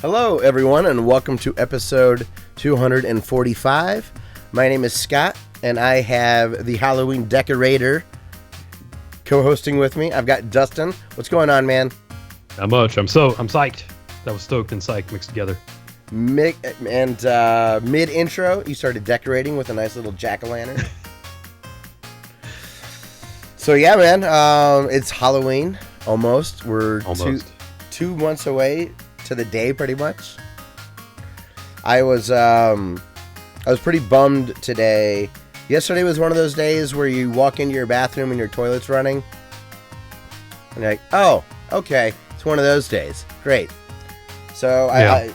Hello, everyone, and welcome to episode 245. My name is Scott, and I have the Halloween decorator co-hosting with me. I've got Dustin. What's going on, man? Not much. I'm psyched. That was stoked and psyched mixed together. Mid-intro, you started decorating with a nice little jack-o'-lantern. So, yeah, man, it's Halloween, almost. We're two months away to the day, pretty much. I was pretty bummed today. Yesterday was one of those days where you walk into your bathroom and your toilet's running. And you're like, oh, okay. It's one of those days. Great. So I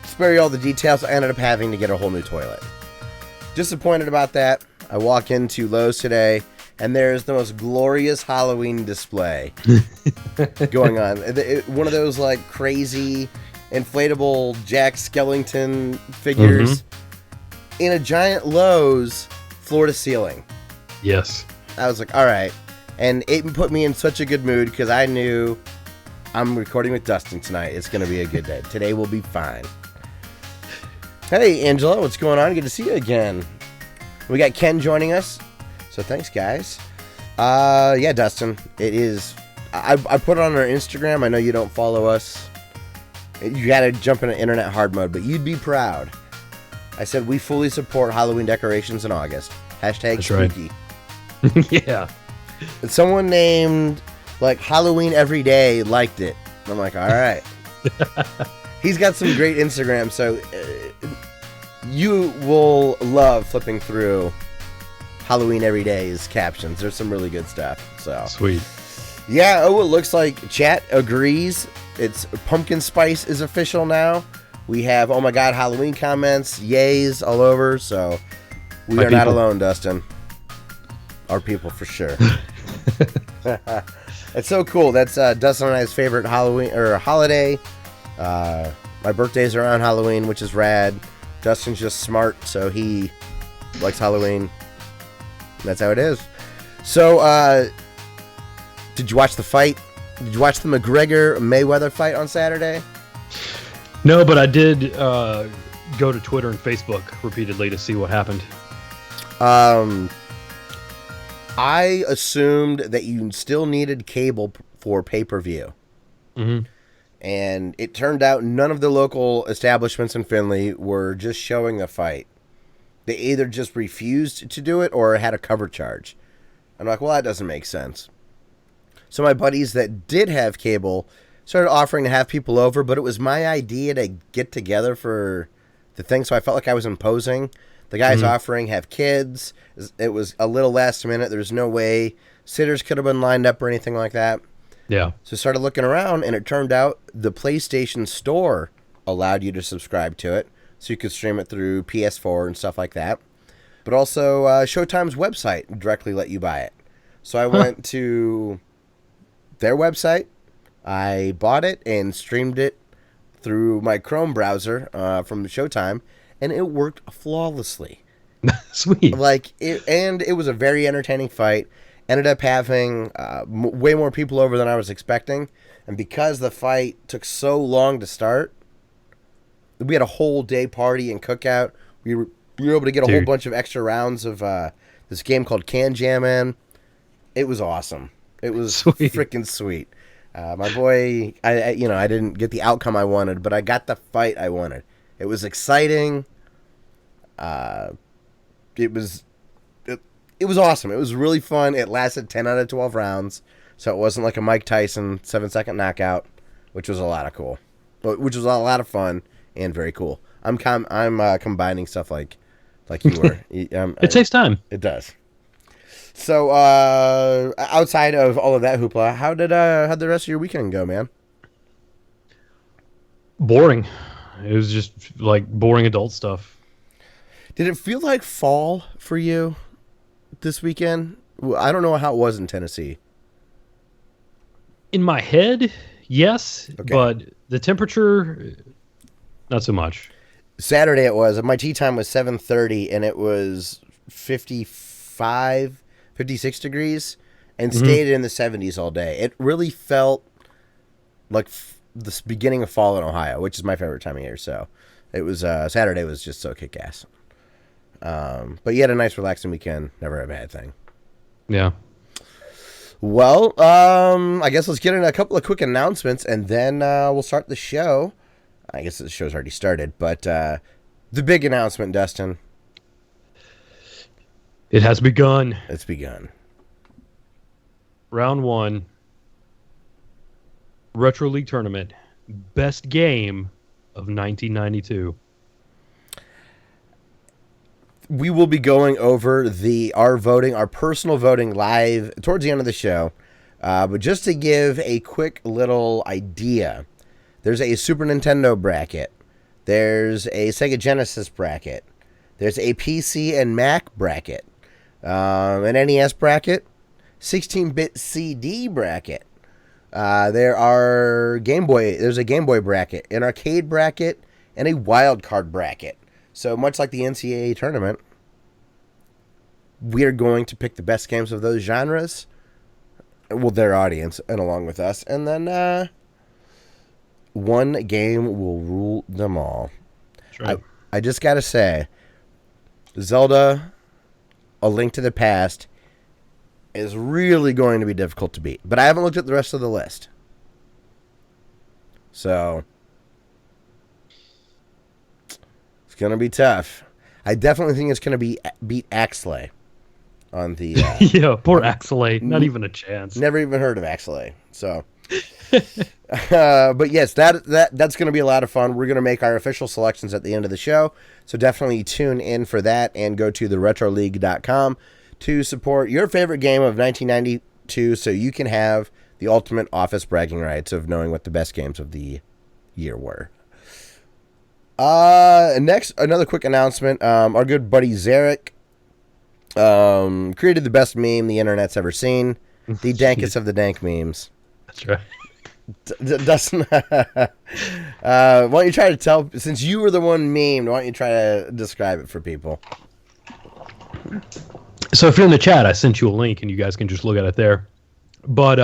spare you all the details. I ended up having to get a whole new toilet. Disappointed about that. I walk into Lowe's today, and there's the most glorious Halloween display going on. One of those like crazy inflatable Jack Skellington figures in a giant Lowe's floor to ceiling. Yes. I was like, all right. And it put me in such a good mood because I knew I'm recording with Dustin tonight. It's going to be a good day. Today will be fine. Hey, Angela, what's going on? Good to see you again. We got Ken joining us. So thanks, guys. Yeah, Dustin, it is. I put it on our Instagram. I know you don't follow us. You got to jump into internet hard mode, but you'd be proud. I said we fully support Halloween decorations in August. Hashtag That's spooky. Right. Yeah. And someone named like Halloween Every Day liked it. I'm like, all right. He's got some great Instagram, so you will love flipping through Halloween Every Day's captions. There's some really good stuff. So Sweet. Yeah, it looks like chat agrees. It's pumpkin spice is official now. We have, oh my god, Halloween comments, yays all over. So we are not alone, Dustin. Our people for sure. It's so cool. That's Dustin and I's favorite Halloween or holiday. My birthday's around Halloween, which is rad. Dustin's just smart, so he likes Halloween. That's how it is. So, did you watch the fight? Did you watch the McGregor-Mayweather fight on Saturday? No, but I did go to Twitter and Facebook repeatedly to see what happened. I assumed that you still needed cable for pay-per-view. Mm-hmm. And it turned out none of the local establishments in Findlay were just showing the fight. They either just refused to do it or had a cover charge. I'm like, well, that doesn't make sense. So my buddies that did have cable started offering to have people over, but it was my idea to get together for the thing, so I felt like I was imposing. The guys offering have kids. It was a little last minute. There's no way sitters could have been lined up or anything like that. Yeah. So I started looking around, and it turned out the PlayStation Store allowed you to subscribe to it, so you could stream it through PS4 and stuff like that. But also, Showtime's website directly let you buy it. So I went to their website, I bought it, and streamed it through my Chrome browser from Showtime, and it worked flawlessly. Sweet. It was a very entertaining fight. Ended up having way more people over than I was expecting. And because the fight took so long to start, we had a whole day party and cookout. We were able to get a whole bunch of extra rounds of this game called Can Jam in. It was awesome. It was freaking sweet. My boy, I didn't get the outcome I wanted, but I got the fight I wanted. It was exciting. It was awesome. It was really fun. It lasted 10 out of 12 rounds, so it wasn't like a Mike Tyson 7-second knockout, which was a lot of fun and very cool. I'm combining stuff like you were. It takes time. It does. So outside of all of that hoopla, how'd the rest of your weekend go, man? Boring. It was just like boring adult stuff. Did it feel like fall for you this weekend? I don't know how it was in Tennessee. In my head, yes, okay. But the temperature, not so much. Saturday it was. My tea time was 7:30, and it was 55, 56 degrees, and stayed in the 70s all day. It really felt like the beginning of fall in Ohio, which is my favorite time of year. So it was Saturday was just so kick ass. But you had a nice relaxing weekend. Never a bad thing. Yeah. Well, I guess let's get in a couple of quick announcements, and then we'll start the show. I guess the show's already started, but the big announcement, Dustin. It has begun. It's begun. Round 1. Retro League Tournament. Best game of 1992. We will be going over our personal voting live towards the end of the show. But just to give a quick little idea, there's a Super Nintendo bracket. There's a Sega Genesis bracket. There's a PC and Mac bracket. An NES bracket. 16-bit CD bracket. There's a Game Boy bracket, an arcade bracket, and a wild card bracket. So much like the NCAA tournament, we are going to pick the best games of those genres, well, their audience, and along with us, and then one game will rule them all. Right. I just gotta say, Zelda: A Link to the Past is really going to be difficult to beat, but I haven't looked at the rest of the list, so it's going to be tough. I definitely think it's going to be beat Axelay on the... yeah, poor Axelay. Not even a chance. Never even heard of Axelay. So, but yes, that's going to be a lot of fun. We're going to make our official selections at the end of the show. So definitely tune in for that and go to theretroleague.com to support your favorite game of 1992 so you can have the ultimate office bragging rights of knowing what the best games of the year were. Next, another quick announcement. Our good buddy Zarek created the best meme the internet's ever seen. The dankest of the dank memes. That's right. Dustin, why don't you try to tell, since you were the one memed, why don't you try to describe it for people? So if you're in the chat, I sent you a link and you guys can just look at it there. But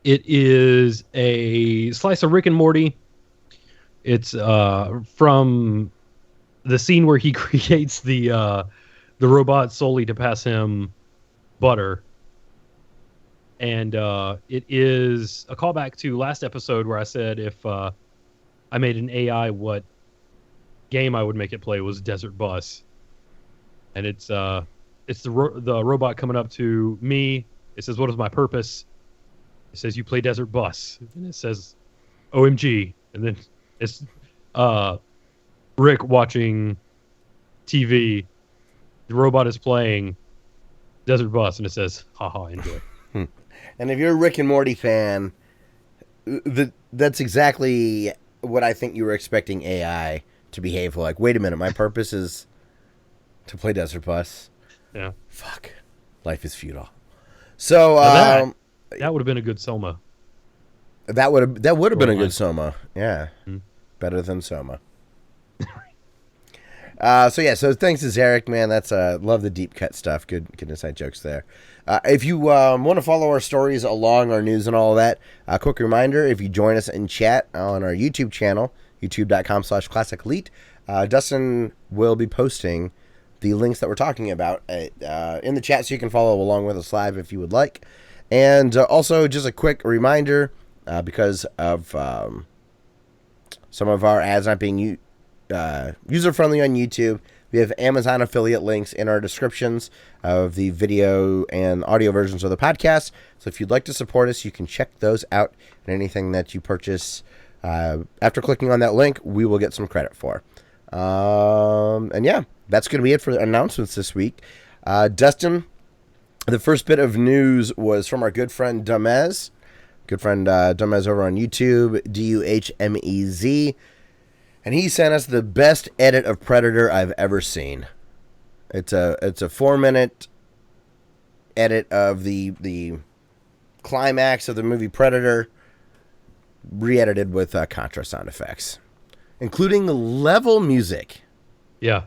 it is a slice of Rick and Morty. It's from the scene where he creates the robot solely to pass him butter. And it is a callback to last episode where I said if I made an AI, what game I would make it play was Desert Bus. And it's the robot coming up to me. It says, "What is my purpose?" It says, "You play Desert Bus." And it says, "OMG." And then it's Rick watching TV. The robot is playing Desert Bus, and it says, "Haha, enjoy." And if you're a Rick and Morty fan, that's exactly what I think you were expecting AI to behave like. Wait a minute, my purpose is to play Desert Bus. Yeah. Fuck. Life is futile. So that would have been a good Soma. That would have been a good Soma. Yeah. Mm-hmm. Better than Soma. So thanks to Zarek, man. That's love the deep cut stuff. Good inside jokes there. If you want to follow our stories along, our news and all of that, quick reminder, if you join us in chat on our YouTube channel, youtube.com/classicleet, Dustin will be posting the links that we're talking about in the chat so you can follow along with us live if you would like. And also just a quick reminder, because of some of our ads not being user-friendly on YouTube, we have Amazon affiliate links in our descriptions of the video and audio versions of the podcast. So if you'd like to support us, you can check those out. And anything that you purchase after clicking on that link, we will get some credit for. And yeah, that's going to be it for the announcements this week. Dustin, the first bit of news was from our good friend Dumez. Good friend Dumez over on YouTube, Duhmez. And he sent us the best edit of Predator I've ever seen. It's a 4-minute edit of the climax of the movie Predator, re-edited with Contra sound effects, including level music. Yeah.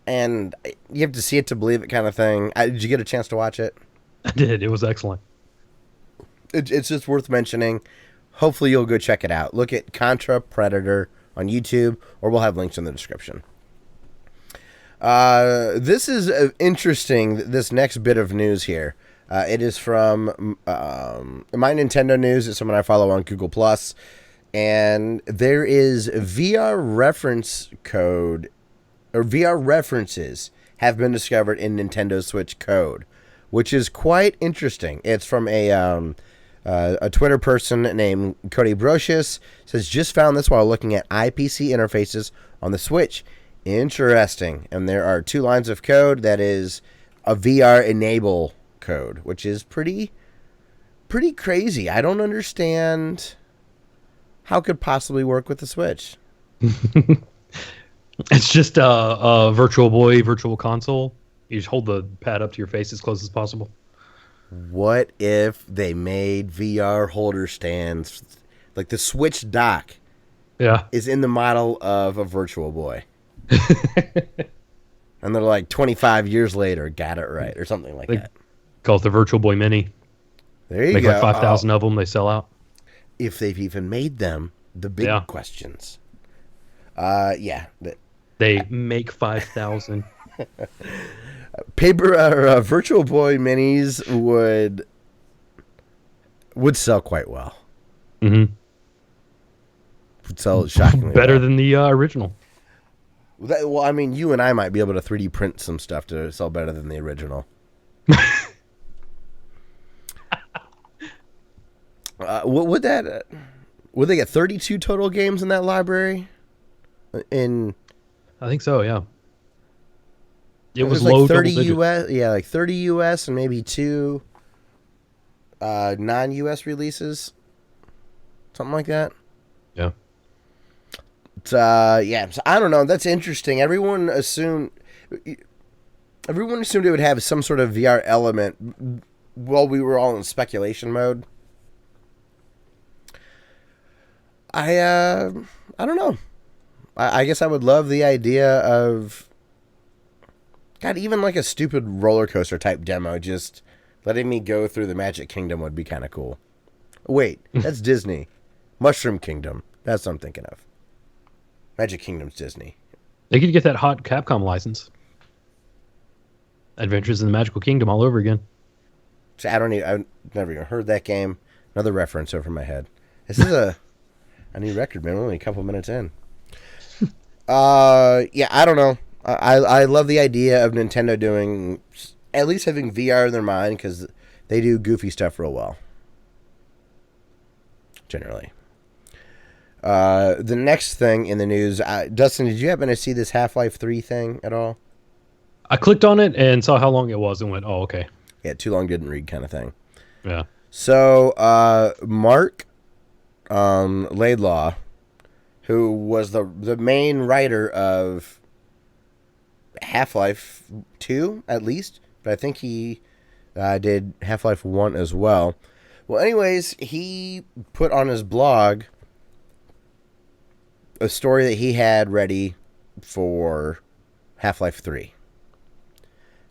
And you have to see it to believe it kind of thing. Did you get a chance to watch it? I did. It was excellent. it's just worth mentioning. Hopefully you'll go check it out. Look at Contra Predator on YouTube, or we'll have links in the description. This is interesting, this next bit of news here. It is from My Nintendo News. It's someone I follow on Google+. And there is VR reference code, or VR references have been discovered in Nintendo Switch code, which is quite interesting. It's from a Twitter person named Cody Brocious. Says, just found this while looking at IPC interfaces on the Switch. Interesting. And there are 2 lines of code that is a VR enable code, which is pretty crazy. I don't understand how it could possibly work with the Switch. It's just a Virtual Boy Virtual Console. You just hold the pad up to your face as close as possible. What if they made VR holder stands, like the Switch dock is in the model of a Virtual Boy? And they're like 25 years later, got it right, or something like that. Call it the Virtual Boy Mini. There you Make go. like 5,000 of them, they sell out. If they've even made them, the big questions. They make 5,000. Paper Virtual Boy minis would sell quite well. Mm-hmm. Would sell shockingly better well. than the original. Well, I mean, you and I might be able to 3D print some stuff to sell better than the original. Would they get 32 total games in that library? I think so, yeah. It was like low 30 double US, like 30 US and maybe 2 non-US releases, something like that. Yeah. So I don't know. That's interesting. Everyone assumed it would have some sort of VR element while we were all in speculation mode. I don't know. I guess I would love the idea of, God, even like a stupid roller coaster type demo, just letting me go through the Magic Kingdom would be kind of cool. Wait, that's Disney. Mushroom Kingdom. That's what I'm thinking of. Magic Kingdom's Disney. They could get that hot Capcom license. Adventures in the Magical Kingdom all over again. So I've never even heard that game. Another reference over my head. This is a new record, man. We're only a couple minutes in. I don't know. I love the idea of Nintendo doing, at least having VR in their mind, because they do goofy stuff real well. Generally. The next thing in the news, Dustin, did you happen to see this Half-Life 3 thing at all? I clicked on it and saw how long it was and went, oh, okay. Yeah, too long didn't read kind of thing. Yeah. So, Marc Laidlaw, who was the main writer of Half-Life 2, at least, but I think he did Half-Life 1 as well. Well, anyways, he put on his blog a story that he had ready for Half-Life 3.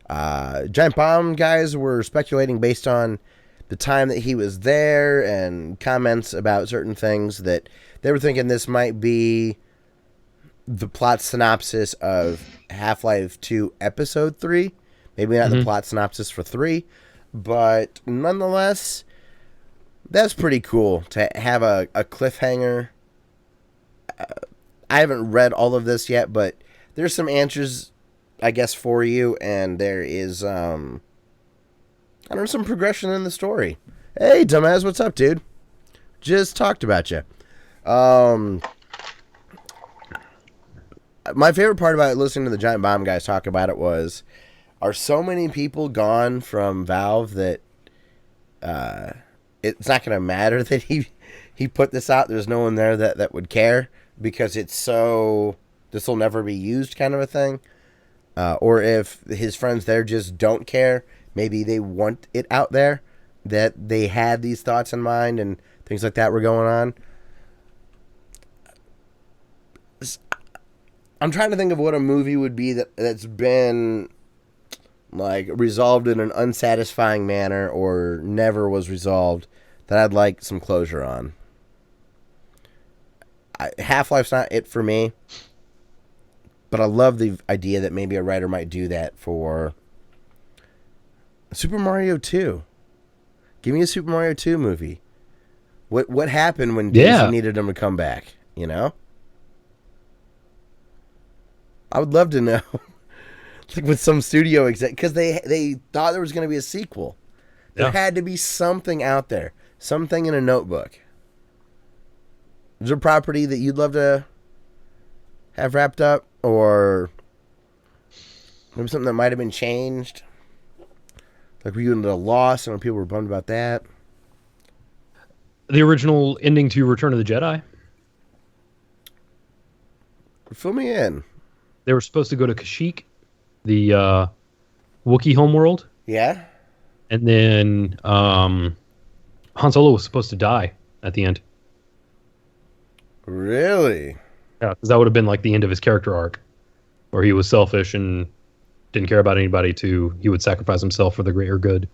Giant Bomb guys were speculating based on the time that he was there and comments about certain things that they were thinking this might be the plot synopsis of Half-Life 2 Episode 3. Maybe not the plot synopsis for 3, but nonetheless, that's pretty cool to have a cliffhanger. I haven't read all of this yet, but there's some answers, I guess, for you, and there is, some progression in the story. Hey, dumbass, what's up, dude? Just talked about you. My favorite part about listening to the Giant Bomb guys talk about it was, are so many people gone from Valve that it's not going to matter that he put this out? There's no one there that would care because it's so, this will never be used kind of a thing. Or if his friends there just don't care, maybe they want it out there, that they had these thoughts in mind and things like that were going on. I'm trying to think of what a movie would be that's been like resolved in an unsatisfying manner or never was resolved that I'd like some closure on. Half-Life's not it for me, but I love the idea that maybe a writer might do that for Super Mario 2. Give me a Super Mario 2 movie. What happened when Daisy needed him to come back, you know? I would love to know. Like with some studio exec, because they thought there was going to be a sequel. There had to be something out there. Something in a notebook. Is there a property that you'd love to have wrapped up? Or maybe something that might have been changed? Like were you into Lost and people were bummed about that? The original ending to Return of the Jedi. Fill me in. They were supposed to go to Kashyyyk, the Wookiee homeworld. Yeah. And then Han Solo was supposed to die at the end. Really? Yeah, because that would have been like the end of his character arc, where he was selfish and didn't care about anybody. He would sacrifice himself for the greater good.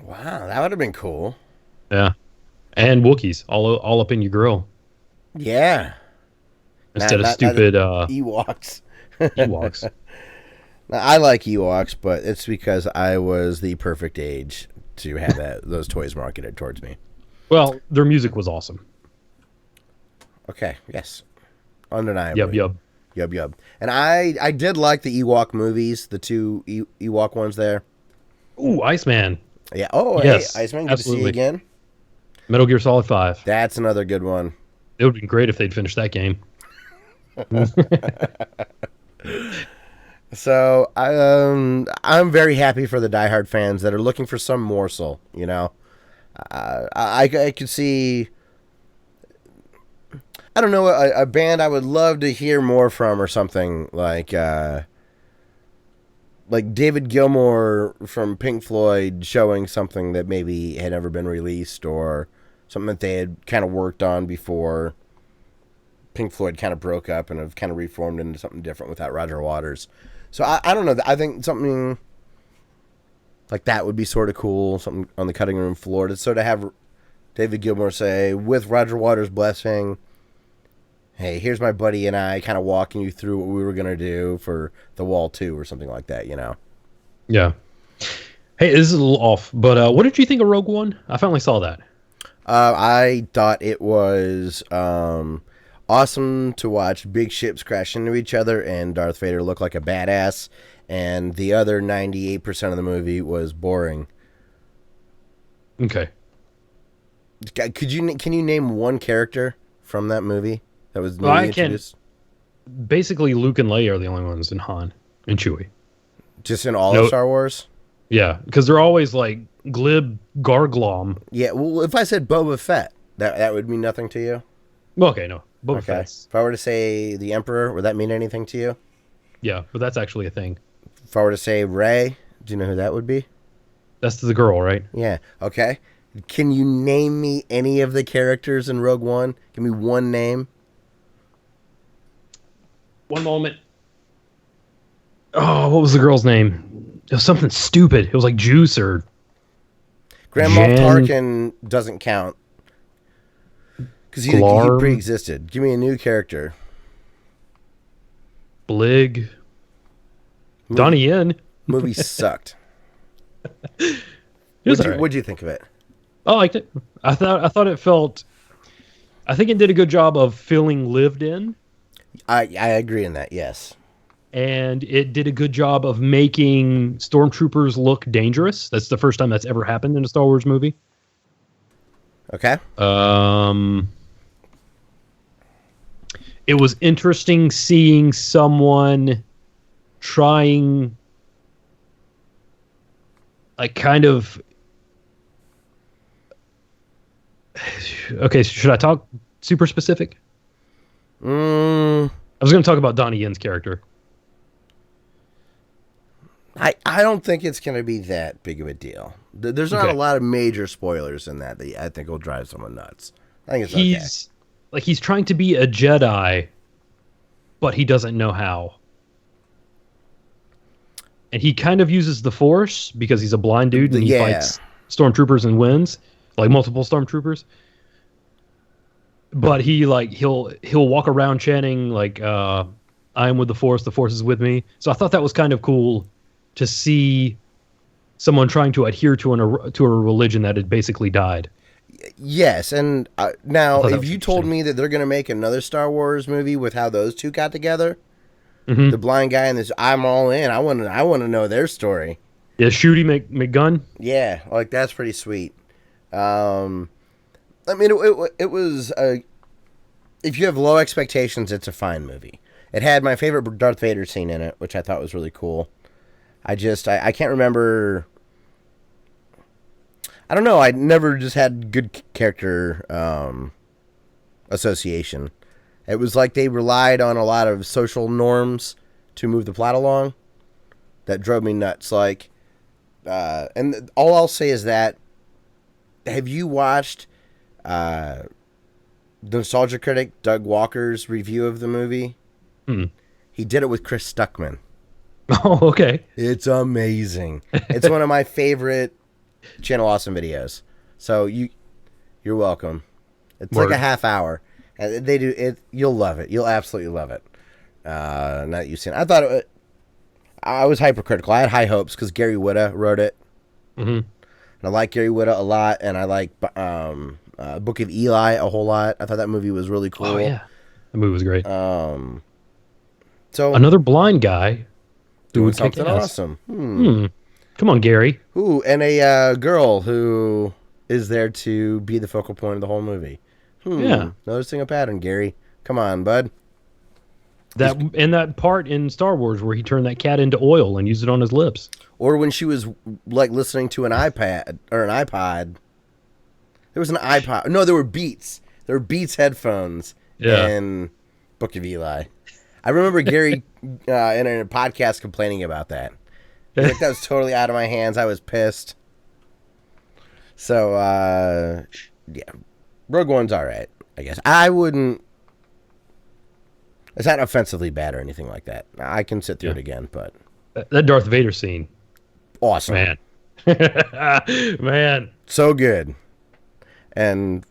Wow, that would have been cool. Yeah, and Wookiees all up in your grill. Yeah. Instead of stupid Ewoks. Ewoks. Now, I like Ewoks, but it's because I was the perfect age to have those toys marketed towards me. Well, their music was awesome. Okay, yes. Undeniably. Yub. And I did like the Ewok movies, the two Ewok ones there. Ooh, Iceman. Yeah. Oh, yes, hey, Iceman, good to see you again. Metal Gear Solid 5. That's another good one. It would have been great if they'd finished that game. So I'm very happy for the diehard fans that are looking for some morsel. You know, I could see. I don't know, a band I would love to hear more from, or something like David Gilmour from Pink Floyd showing something that maybe had never been released, or something that they had kind of worked on before Pink Floyd kind of broke up and have kind of reformed into something different without Roger Waters. So I don't know. I think something like that would be sort of cool. Something on the cutting room floor to sort of have David Gilmour say, with Roger Waters' blessing, hey, here's my buddy and I kind of walking you through what we were going to do for The Wall 2 or something like that, you know? Yeah. Hey, this is a little off, but what did you think of Rogue One? I finally saw that. I thought it was awesome to watch big ships crash into each other and Darth Vader look like a badass, and the other 98% of the movie was boring. Okay. Can you name one character from that movie that was newly introduced? Basically, Luke and Leia are the only ones, and Han and Chewie. Just in all of Star Wars? Yeah, because they're always like glib garglom. Yeah, well, if I said Boba Fett, that would mean nothing to you? Okay, no. Boba Fett. If I were to say the Emperor, would that mean anything to you? Yeah, but that's actually a thing. If I were to say Rey, do you know who that would be? That's the girl, right? Yeah, okay. Can you name me any of the characters in Rogue One? Give me one name. One moment. Oh, what was the girl's name? It was something stupid. It was like Juice or... Grand Moff Tarkin doesn't count. Because he pre-existed. Give me a new character. Blig. Donnie Yen. Movie sucked. What'd you think of it? I liked it. I thought it felt... I think it did a good job of feeling lived in. I agree in that, yes. And it did a good job of making stormtroopers look dangerous. That's the first time that's ever happened in a Star Wars movie. Okay. It was interesting seeing someone trying, like, kind of... Okay, should I talk super specific? I was going to talk about Donnie Yen's character. I don't think it's going to be that big of a deal. There's not a lot of major spoilers in that I think will drive someone nuts. I think it's okay. He's trying to be a Jedi, but he doesn't know how. And he kind of uses the Force because he's a blind dude and he fights stormtroopers and wins. like multiple stormtroopers. But he'll walk around chanting like I am with the Force is with me. So I thought that was kind of cool to see someone trying to adhere to a religion that had basically died. Yes, and now if you told me that they're going to make another Star Wars movie with how those two got together, the blind guy and this, I'm all in. I want to know their story. Yeah, Shooty McGunn. Yeah, like that's pretty sweet. I mean, it was if you have low expectations, it's a fine movie. It had my favorite Darth Vader scene in it, which I thought was really cool. I can't remember. I don't know. I never just had good character association. It was like they relied on a lot of social norms to move the plot along. That drove me nuts. Like, and all I'll say is that, have you watched Nostalgia critic Doug Walker's review of the movie? He did it with Chris Stuckman. Oh, okay. It's amazing. It's one of my favorite Channel Awesome videos. So you're welcome. It's like a half hour, and they do it. You'll love it. You'll absolutely love it. Now that you've seen it. I thought I was hypercritical. I had high hopes because Gary Whitta wrote it. And I like Gary Whitta a lot, and I like Book of Eli a whole lot. I thought that movie was really cool. Oh yeah, the movie was great. So another blind guy doing something awesome. Come on, Gary. Ooh, and a girl who is there to be the focal point of the whole movie. Yeah, noticing a pattern, Gary. Come on, bud. That part in Star Wars where he turned that cat into oil and used it on his lips. Or when she was like listening to an iPad or an iPod. There was an iPod. No, there were Beats. There were Beats headphones in Book of Eli. I remember Gary in a podcast complaining about that. Like, that was totally out of my hands. I was pissed. So, yeah. Rogue One's all right, I guess. I wouldn't... It's not offensively bad or anything like that. I can sit through it again, but... That Darth Vader scene. Awesome. Man. Man. So good. And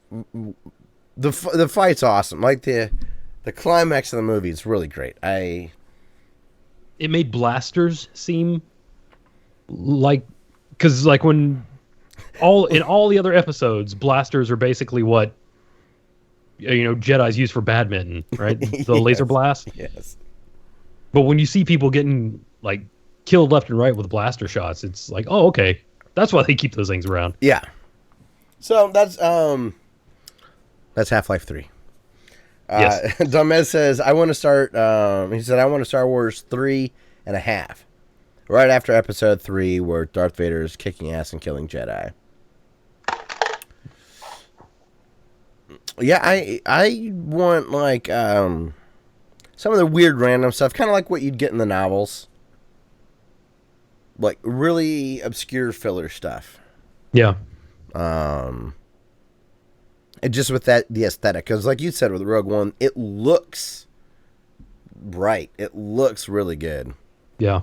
the fight's awesome. Like, the climax of the movie is really great. It made blasters seem like... Because, like, when... in all the other episodes, blasters are basically what Jedis use for badminton, right? The laser blast. Yes. But when you see people getting like killed left and right with blaster shots, it's like, oh, okay, that's why they keep those things around. Yeah. So that's Half-Life 3. Yes. Dumez says, I want to start. He said, I want to Star Wars 3.5, right after Episode 3, where Darth Vader is kicking ass and killing Jedi. Yeah, I want, like, some of the weird random stuff, kind of like what you'd get in the novels. Like, really obscure filler stuff. Yeah. And just with the aesthetic, because like you said with Rogue One, it looks bright. It looks really good. Yeah.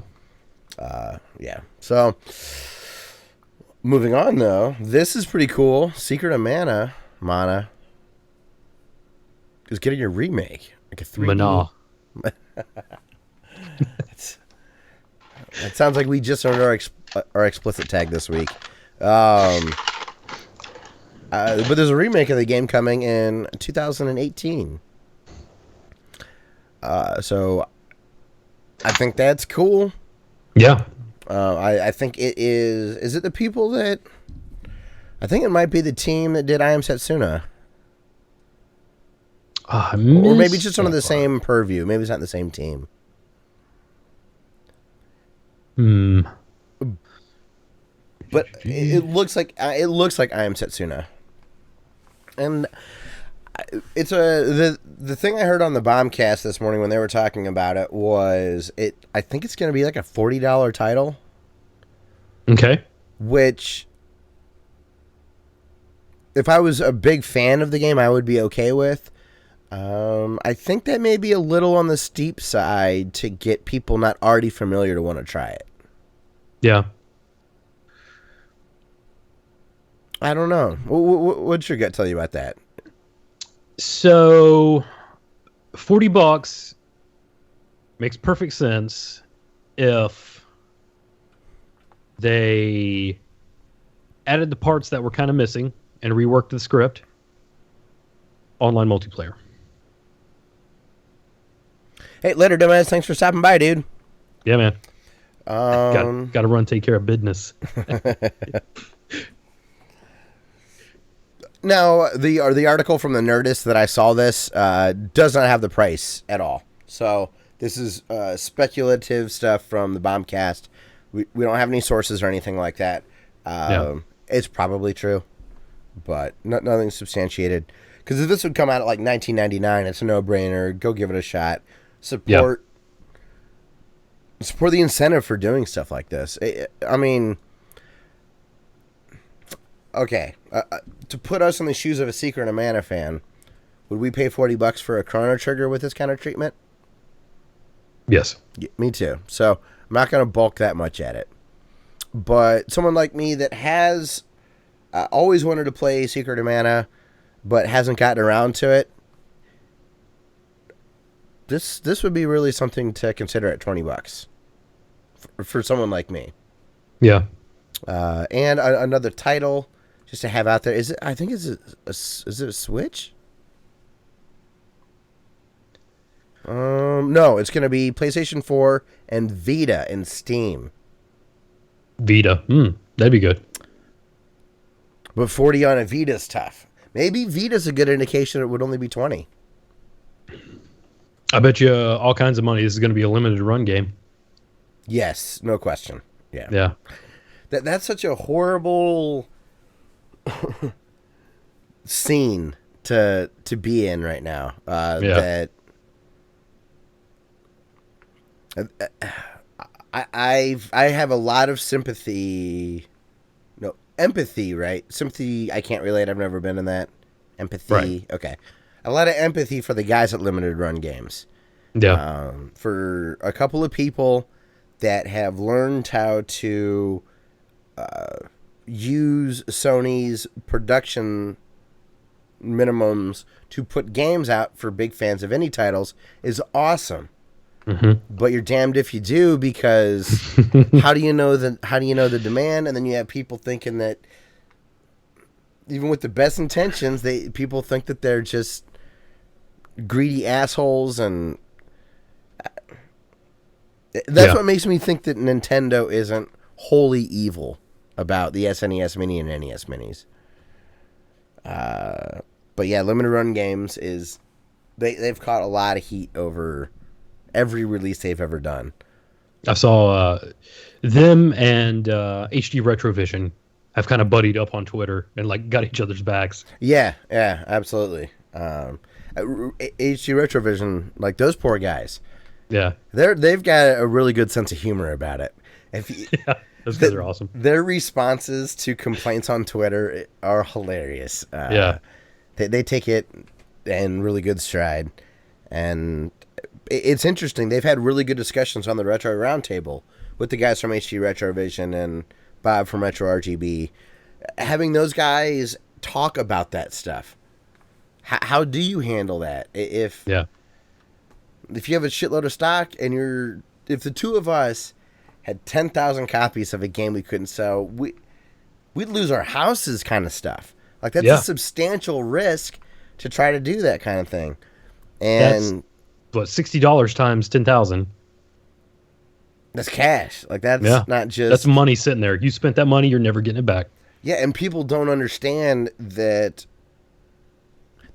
Yeah. So, moving on, though, this is pretty cool. Secret of Mana. Is getting a remake, like a 3D. Mana. That sounds like we just earned our explicit tag this week. But there's a remake of the game coming in 2018. So I think that's cool. Yeah. I think it is. Is it the people that? I think it might be the team that did I Am Setsuna. Or maybe just under the same purview. Maybe it's not the same team. But it looks like I Am Setsuna. And it's the thing I heard on the Bombcast this morning when they were talking about it was I think it's going to be like a $40 title. Okay. Which, if I was a big fan of the game, I would be okay with. I think that may be a little on the steep side to get people not already familiar to want to try it. Yeah. I don't know. What's your gut tell you about that? So, $40 makes perfect sense if they added the parts that were kind of missing and reworked the script. Online multiplayer. Hey, later, dumbass. Thanks for stopping by, dude. Yeah, man. Got to run, take care of business. Now, the article from the Nerdist that I saw this does not have the price at all. So this is speculative stuff from the Bombcast. We don't have any sources or anything like that. It's probably true, but nothing substantiated. Because if this would come out at like $19.99, it's a no-brainer. Go give it a shot. Support the incentive for doing stuff like this. I mean, okay, to put us in the shoes of a Secret and a Mana fan, would we pay $40 for a Chrono Trigger with this kind of treatment? Yes. Yeah, me too. So I'm not going to bulk that much at it. But someone like me that has always wanted to play Secret of Mana, but hasn't gotten around to it, this would be really something to consider at $20 for someone like me. Yeah. And another title just to have out there is it? I think is it a Switch? No, it's going to be PlayStation 4 and Vita and Steam. Vita, that'd be good. But 40 on a Vita's tough. Maybe Vita's a good indication it would only be 20. I bet you all kinds of money. This is going to be a limited run game. Yes, no question. Yeah. Yeah. That's such a horrible scene to be in right now. That I have a lot of sympathy. No, empathy, right? Sympathy, I can't relate. I've never been in that. Empathy. Right. Okay. A lot of empathy for the guys at limited run games. Yeah. For a couple of people that have learned how to use Sony's production minimums to put games out for big fans of any titles is awesome. Mm-hmm. But you're damned if you do, because how do you know the demand? And then you have people thinking that even with the best intentions, people think that they're just greedy assholes, and that's what makes me think that Nintendo isn't wholly evil about the SNES Mini and NES Minis. But yeah, limited run games they've caught a lot of heat over every release they've ever done. I saw them and HD Retrovision have kind of buddied up on Twitter and like got each other's backs. Yeah, absolutely. HD Retrovision, like those poor guys. Yeah, they've got a really good sense of humor about it. Those guys are awesome. Their responses to complaints on Twitter are hilarious. They take it in really good stride, and it's interesting. They've had really good discussions on the Retro Roundtable with the guys from HD Retrovision and Bob from Retro RGB. Having those guys talk about that stuff. How do you handle that? If you have a shitload of stock and if the two of us had 10,000 copies of a game we couldn't sell, we'd lose our houses kind of stuff. Like that's a substantial risk to try to do that kind of thing. And that's, $60 times 10,000. That's cash. Like that's not just... That's money sitting there. You spent that money, you're never getting it back. Yeah, and people don't understand that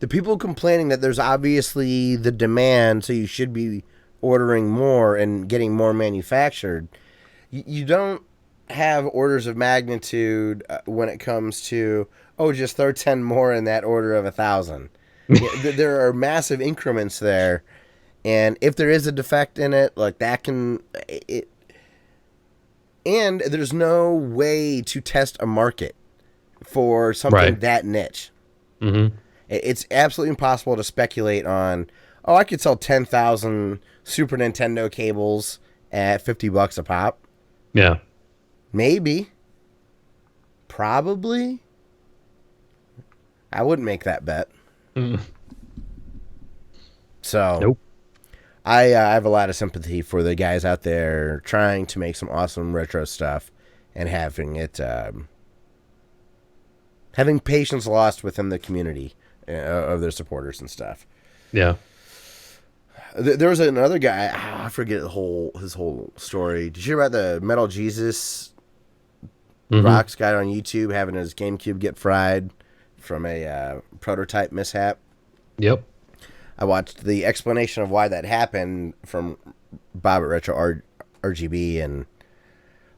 the people complaining that there's obviously the demand, so you should be ordering more and getting more manufactured. You don't have orders of magnitude when it comes to, just throw 10 more in that order of 1,000. There are massive increments there. And if there is a defect in it, like that and there's no way to test a market for something that niche. Mm-hmm. It's absolutely impossible to speculate on, I could sell 10,000 Super Nintendo cables at $50 a pop. Yeah. Maybe. Probably. I wouldn't make that bet. Mm. So, Nope. I have a lot of sympathy for the guys out there trying to make some awesome retro stuff and having it, having patience lost within the community of their supporters and stuff. Yeah. There was another guy. I forget his whole story. Did you hear about the Metal Jesus Rocks guy on YouTube having his GameCube get fried from a prototype mishap? Yep. I watched the explanation of why that happened from Bob at Retro RGB, and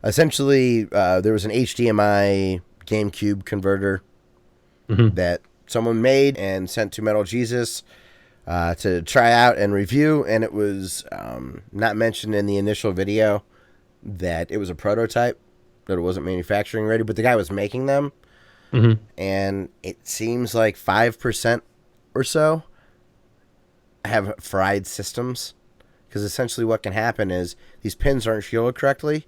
essentially there was an HDMI GameCube converter that someone made and sent to Metal Jesus to try out and review, and it was not mentioned in the initial video that it was a prototype, that it wasn't manufacturing ready, but the guy was making them, and it seems like 5% or so have fried systems, because essentially what can happen is these pins aren't shielded correctly,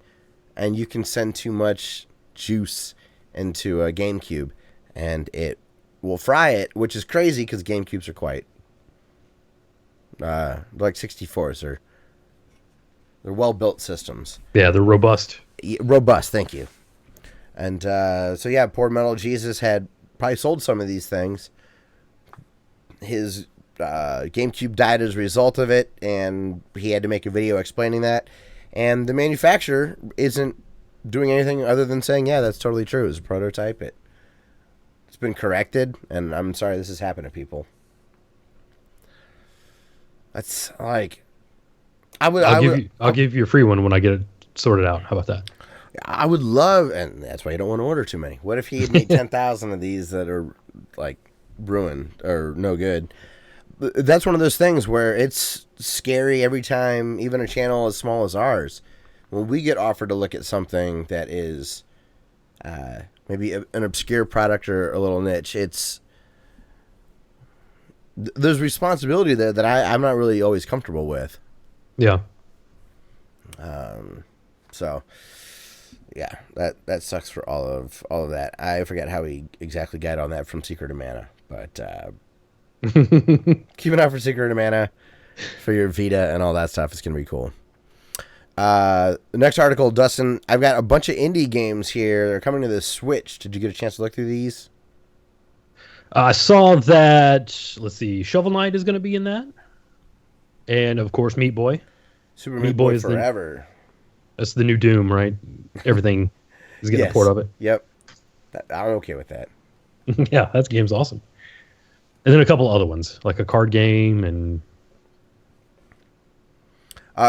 and you can send too much juice into a GameCube, and it will fry it, which is crazy because GameCubes are quite like 64s, they're well-built systems. Yeah, they're robust. Robust, thank you. And so yeah, poor Metal Jesus had probably sold some of these things. His GameCube died as a result of it, and he had to make a video explaining that. And the manufacturer isn't doing anything other than saying, yeah, that's totally true. It's a prototype. It's been corrected, and I'm sorry this has happened to people. That's like, I'll give you a free one when I get it sorted out. How about that? I would love, and that's why you don't want to order too many. What if he had made 10,000 of these that are like ruined or no good? That's one of those things where it's scary every time, even a channel as small as ours, when we get offered to look at something that is maybe an obscure product or a little niche. There's responsibility there that I'm not really always comfortable with. Yeah. So yeah, that sucks for all of that. I forget how he exactly got on that from Secret of Mana, but keep an eye for Secret of Mana for your Vita and all that stuff. It's gonna be cool. The next article, Dustin, I've got a bunch of indie games here. They're coming to the Switch. Did you get a chance to look through these? I saw that. Let's see, Shovel Knight is going to be in that, and of course, Meat Boy. Super Meat Boy Forever. That's the new Doom, right? Everything is getting a port of it. Yep, I'm okay with that. Yeah, that game's awesome. And then a couple other ones, like a card game and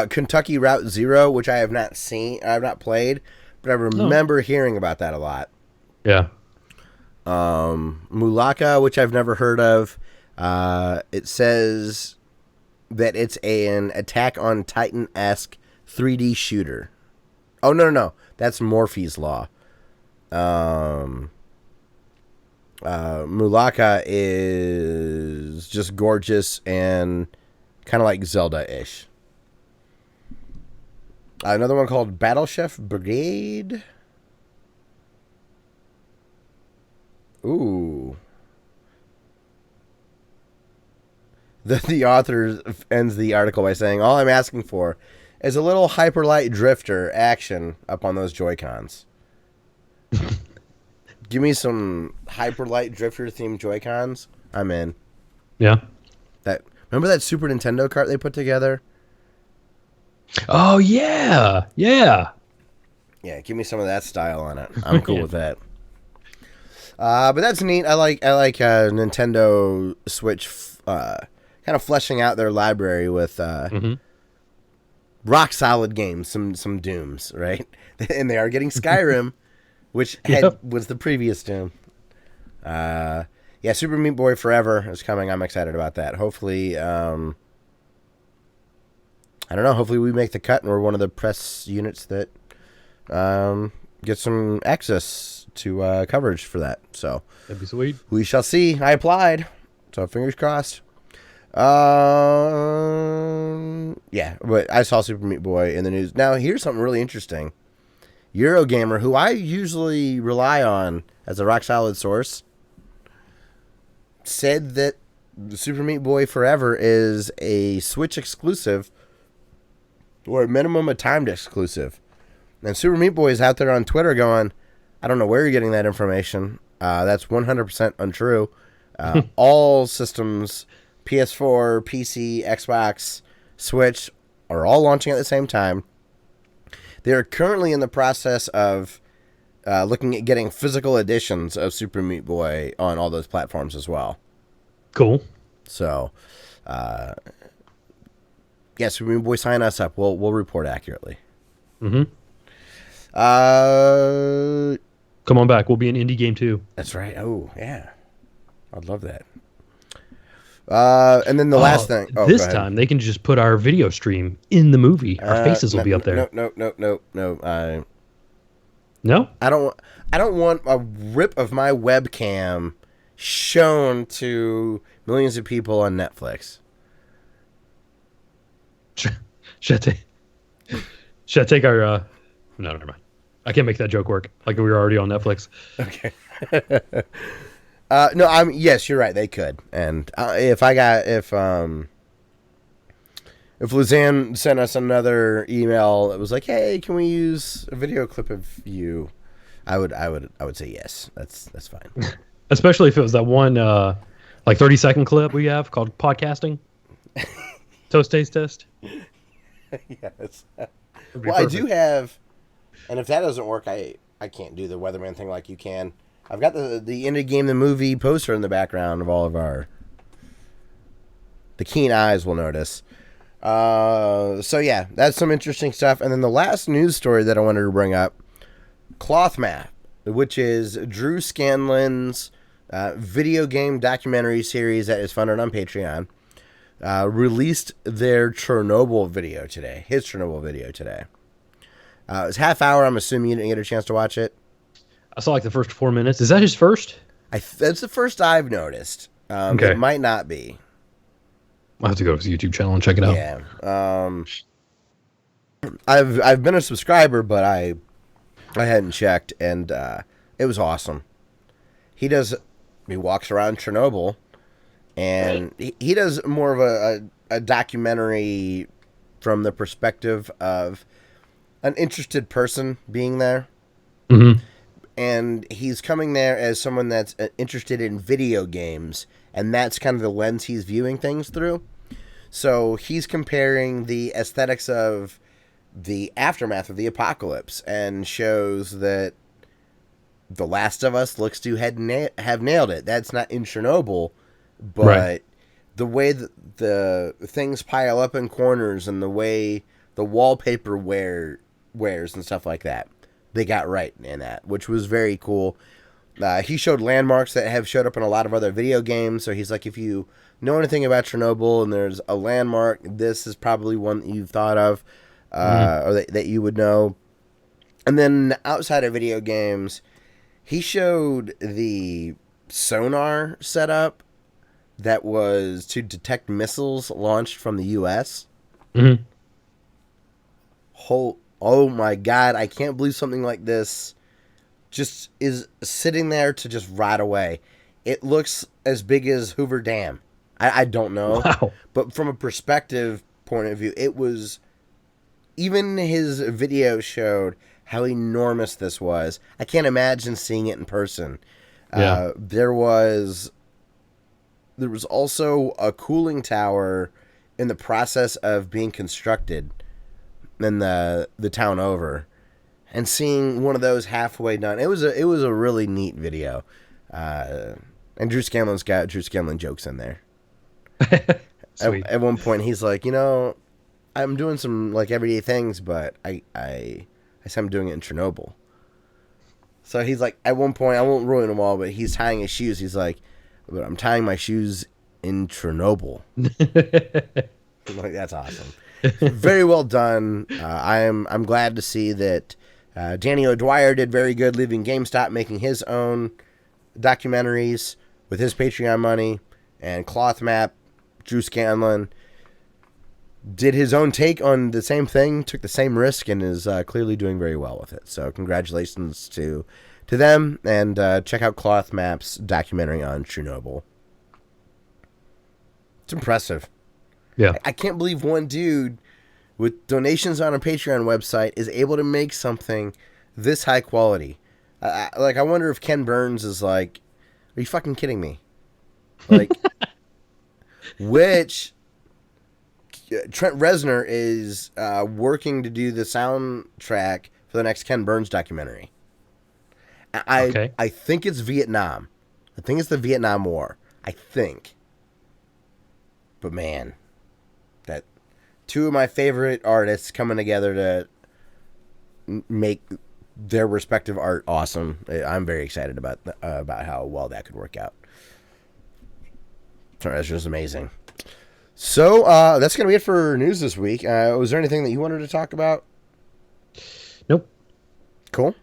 Kentucky Route Zero, which I have not played, but I remember hearing about that a lot. Yeah. Mulaka, which I've never heard of. It says that it's an Attack on Titan-esque 3D shooter. Oh, no. That's Morphe's Law. Mulaka is just gorgeous and kind of like Zelda-ish. Another one called Battle Chef Brigade. Ooh. The author ends the article by saying, all I'm asking for is a little Hyperlight Drifter action up on those Joy-Cons. Give me some Hyperlight Drifter themed Joy-Cons. I'm in. Yeah. Remember that Super Nintendo cart they put together? Oh, yeah. Yeah. Yeah, give me some of that style on it. I'm cool with that. But that's neat. I like Nintendo Switch kind of fleshing out their library with rock solid games, some Dooms, right? And they are getting Skyrim, which was the previous Doom. Yeah, Super Meat Boy Forever is coming. I'm excited about that. Hopefully, I don't know. Hopefully we make the cut and we're one of the press units that get some access to coverage for that. So That'd be sweet. We shall see. I applied, so fingers crossed. Yeah, but I saw Super Meat Boy in the news. Now, here's something really interesting. Eurogamer, who I usually rely on as a rock-solid source, said that Super Meat Boy Forever is a Switch exclusive, or a minimum a timed exclusive. And Super Meat Boy is out there on Twitter going, I don't know where you're getting that information. That's 100% untrue. All systems, PS4, PC, Xbox, Switch, are all launching at the same time. They are currently in the process of looking at getting physical editions of Super Meat Boy on all those platforms as well. Cool. So, Super Meat Boy, sign us up. We'll report accurately. Mm-hmm. Come on back. We'll be an indie game too. That's right. Oh, yeah. I'd love that. And then the last thing. Oh, this time they can just put our video stream in the movie. Our faces will be up there. No. No? I don't want a rip of my webcam shown to millions of people on Netflix. Should I take our... No, never mind. I can't make that joke work. Like we were already on Netflix. Okay. Yes, you're right. They could. And if Luzanne sent us another email that was like, "Hey, can we use a video clip of you?" I would say yes. That's fine. Especially if it was that one 30-second clip we have called podcasting. Toast taste test. Yes. Well, I do have, and if that doesn't work, I can't do the weatherman thing like you can. I've got the Indie Game the Movie poster in the background of all of the keen eyes will notice. So yeah, that's some interesting stuff. And then the last news story that I wanted to bring up, Cloth Map, which is Drew Scanlon's video game documentary series that is funded on Patreon, released their Chernobyl video today. His Chernobyl video today. It was half hour. I'm assuming you didn't get a chance to watch it. I saw the first 4 minutes. Is that his first? That's the first I've noticed. Okay. It might not be. I'll have to go to his YouTube channel and check it out. Yeah. I've been a subscriber, but I hadn't checked, and it was awesome. He walks around Chernobyl, and he does more of a documentary from the perspective of an interested person being there. Mm-hmm. And he's coming there as someone that's interested in video games, and that's kind of the lens he's viewing things through. So he's comparing the aesthetics of the aftermath of the apocalypse, and shows that The Last of Us looks to have nailed it. That's not in Chernobyl, but right. The way that the things pile up in corners and the way the wallpaper wears and stuff like that, they got right in that, which was very cool. He showed landmarks that have showed up in a lot of other video games. So he's like, if you know anything about Chernobyl and there's a landmark, this is probably one that you've thought of, or that you would know. And then outside of video games, he showed the sonar setup that was to detect missiles launched from the U.S. Mm-hmm. Oh my God, I can't believe something like this just is sitting there to just rot away. It looks as big as Hoover Dam. I don't know. Wow. But from a perspective point of view, it was... Even his video showed how enormous this was. I can't imagine seeing it in person. Yeah. There was also a cooling tower in the process of being constructed in the town over, and seeing one of those halfway done, it was a really neat video. And Drew Scanlon's got Drew Scanlon jokes in there. Sweet. At one point, he's like, I'm doing some like everyday things, but I said I'm doing it in Chernobyl. So he's like, at one point, I won't ruin them all, but he's tying his shoes. He's like, but I'm tying my shoes in Chernobyl. I'm like, that's awesome. Very well done. I'm glad to see that Danny O'Dwyer did very good, leaving GameStop, making his own documentaries with his Patreon money, and Cloth Map, Drew Scanlon, did his own take on the same thing, took the same risk, and is clearly doing very well with it. So congratulations to them, and check out Cloth Map's documentary on Chernobyl. It's impressive. Yeah. I can't believe one dude with donations on a Patreon website is able to make something this high quality. I wonder if Ken Burns is like, are you fucking kidding me? Like, which Trent Reznor is working to do the soundtrack for the next Ken Burns documentary. I think it's Vietnam. I think it's the Vietnam War. I think. But man, that two of my favorite artists coming together to make their respective art awesome. I'm very excited about how well that could work out. That's just amazing. So that's gonna be it for news this week. Was there anything that you wanted to talk about? Nope. Cool.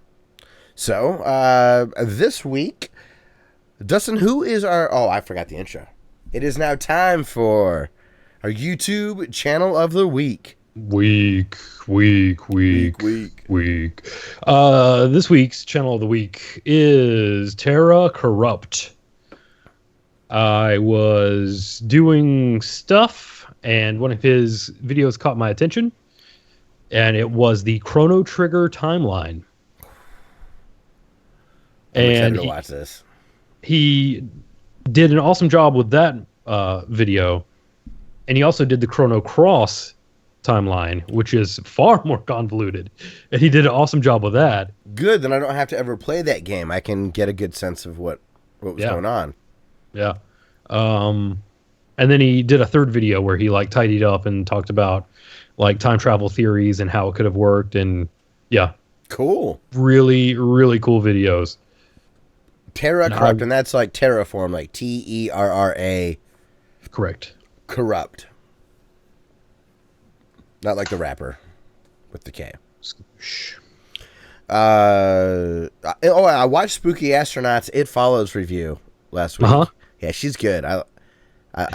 So this week, Dustin, who is our? Oh, I forgot the intro. It is now time for our YouTube channel of the week. Week. This week's channel of the week is Terra Corrupt. I was doing stuff, and one of his videos caught my attention, and it was the Chrono Trigger Timeline. I'm excited to watch this. He did an awesome job with that video, and he also did the Chrono Cross Timeline, which is far more convoluted, and he did an awesome job with that. Good, then I don't have to ever play that game. I can get a good sense of what was going on. Yeah. And then he did a third video where he like tidied up and talked about like time travel theories and how it could have worked, and yeah. Cool. Really, really cool videos. Terra Corrupt, and that's like terraform, like Terra. Correct. Corrupt. Not like the rapper with the K. I watched Spooky Astronauts It Follows review last week. Uh-huh. Yeah, she's good. I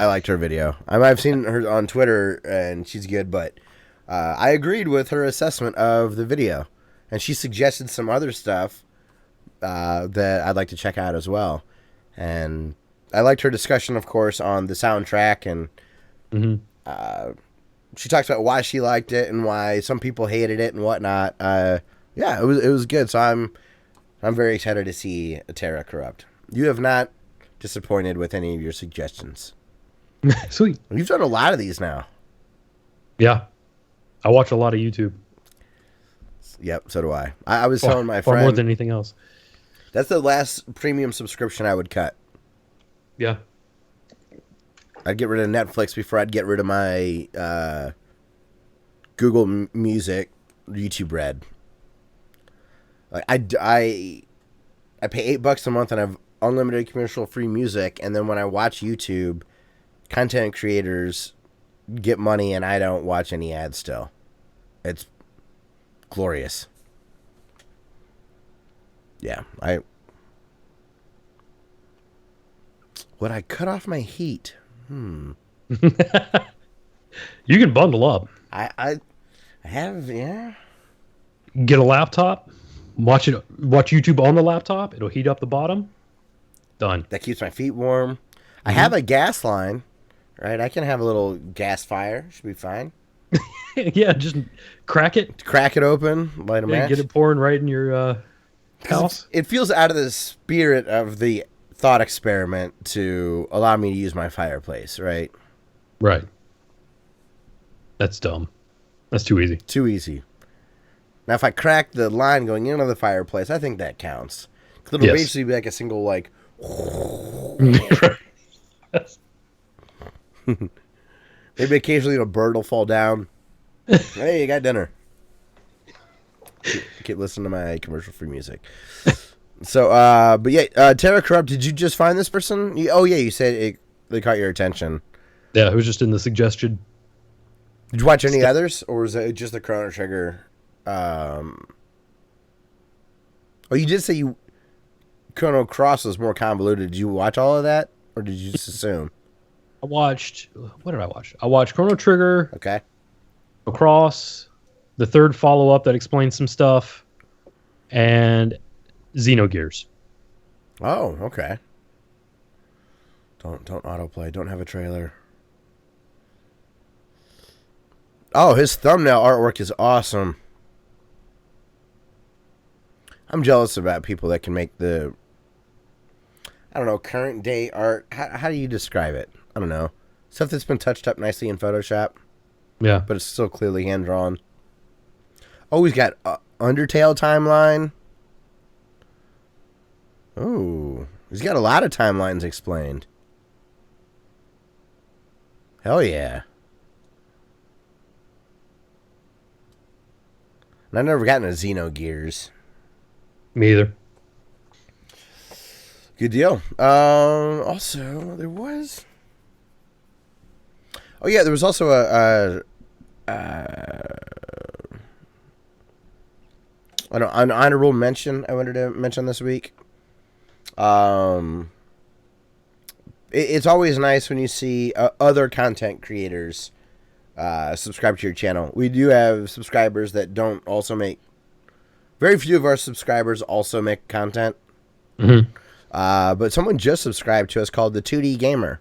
liked her video. I've seen her on Twitter, and she's good, but I agreed with her assessment of the video, and she suggested some other stuff that I'd like to check out as well. And I liked her discussion, of course, on the soundtrack, and she talks about why she liked it and why some people hated it and whatnot. Yeah, it was good. So I'm very excited to see Terra Corrupt. You have not disappointed with any of your suggestions. Sweet. You've done a lot of these now. Yeah, I watch a lot of YouTube. Yep, so do I. I was telling my friend, far more than anything else. That's the last premium subscription I would cut. Yeah. I'd get rid of Netflix before I'd get rid of my Google Music, YouTube Red. Like I pay $8 a month and I have unlimited commercial-free music, and then when I watch YouTube, content creators get money and I don't watch any ads still. It's glorious. Yeah, would I cut off my heat? You can bundle up. I have, yeah. Get a laptop, watch YouTube on the laptop. It'll heat up the bottom. Done. That keeps my feet warm. I have a gas line, right? I can have a little gas fire. Should be fine. Yeah, just crack it. Crack it open, light a match. Get it pouring right in your house. It feels out of the spirit of the thought experiment to allow me to use my fireplace, right? Right. That's dumb. That's too easy. Too easy. Now, if I crack the line going into the fireplace, I think that counts. Because it'll basically be like a single, like... Maybe occasionally a bird will fall down. Hey, you got dinner. Keep listening to my commercial-free music. So, but yeah, Terra Corrupt, did you just find this person? You said they caught your attention. Yeah, it was just in the suggestion. Did you watch any others, or was it just the Chrono Trigger? You did say Chrono Cross was more convoluted. Did you watch all of that, or did you just assume? What did I watch? I watched Chrono Trigger. Okay. Cross, the third follow-up that explains some stuff, and Xenogears. Oh, okay. Don't autoplay. Don't have a trailer. Oh, his thumbnail artwork is awesome. I'm jealous about people that can make the, I don't know, current day art. How do you describe it? I don't know. Stuff that's been touched up nicely in Photoshop. Yeah. But it's still clearly hand-drawn. Oh, he's got Undertale Timeline. Oh, he's got a lot of timelines explained. Hell yeah. And I've never gotten a Xenogears. Me either. Good deal. Also, there was... Oh, yeah, there was also an honorable mention I wanted to mention this week. It's always nice when you see other content creators subscribe to your channel. We do have subscribers that don't also make... Very few of our subscribers also make content. Mm-hmm. But someone just subscribed to us called the 2D Gamer.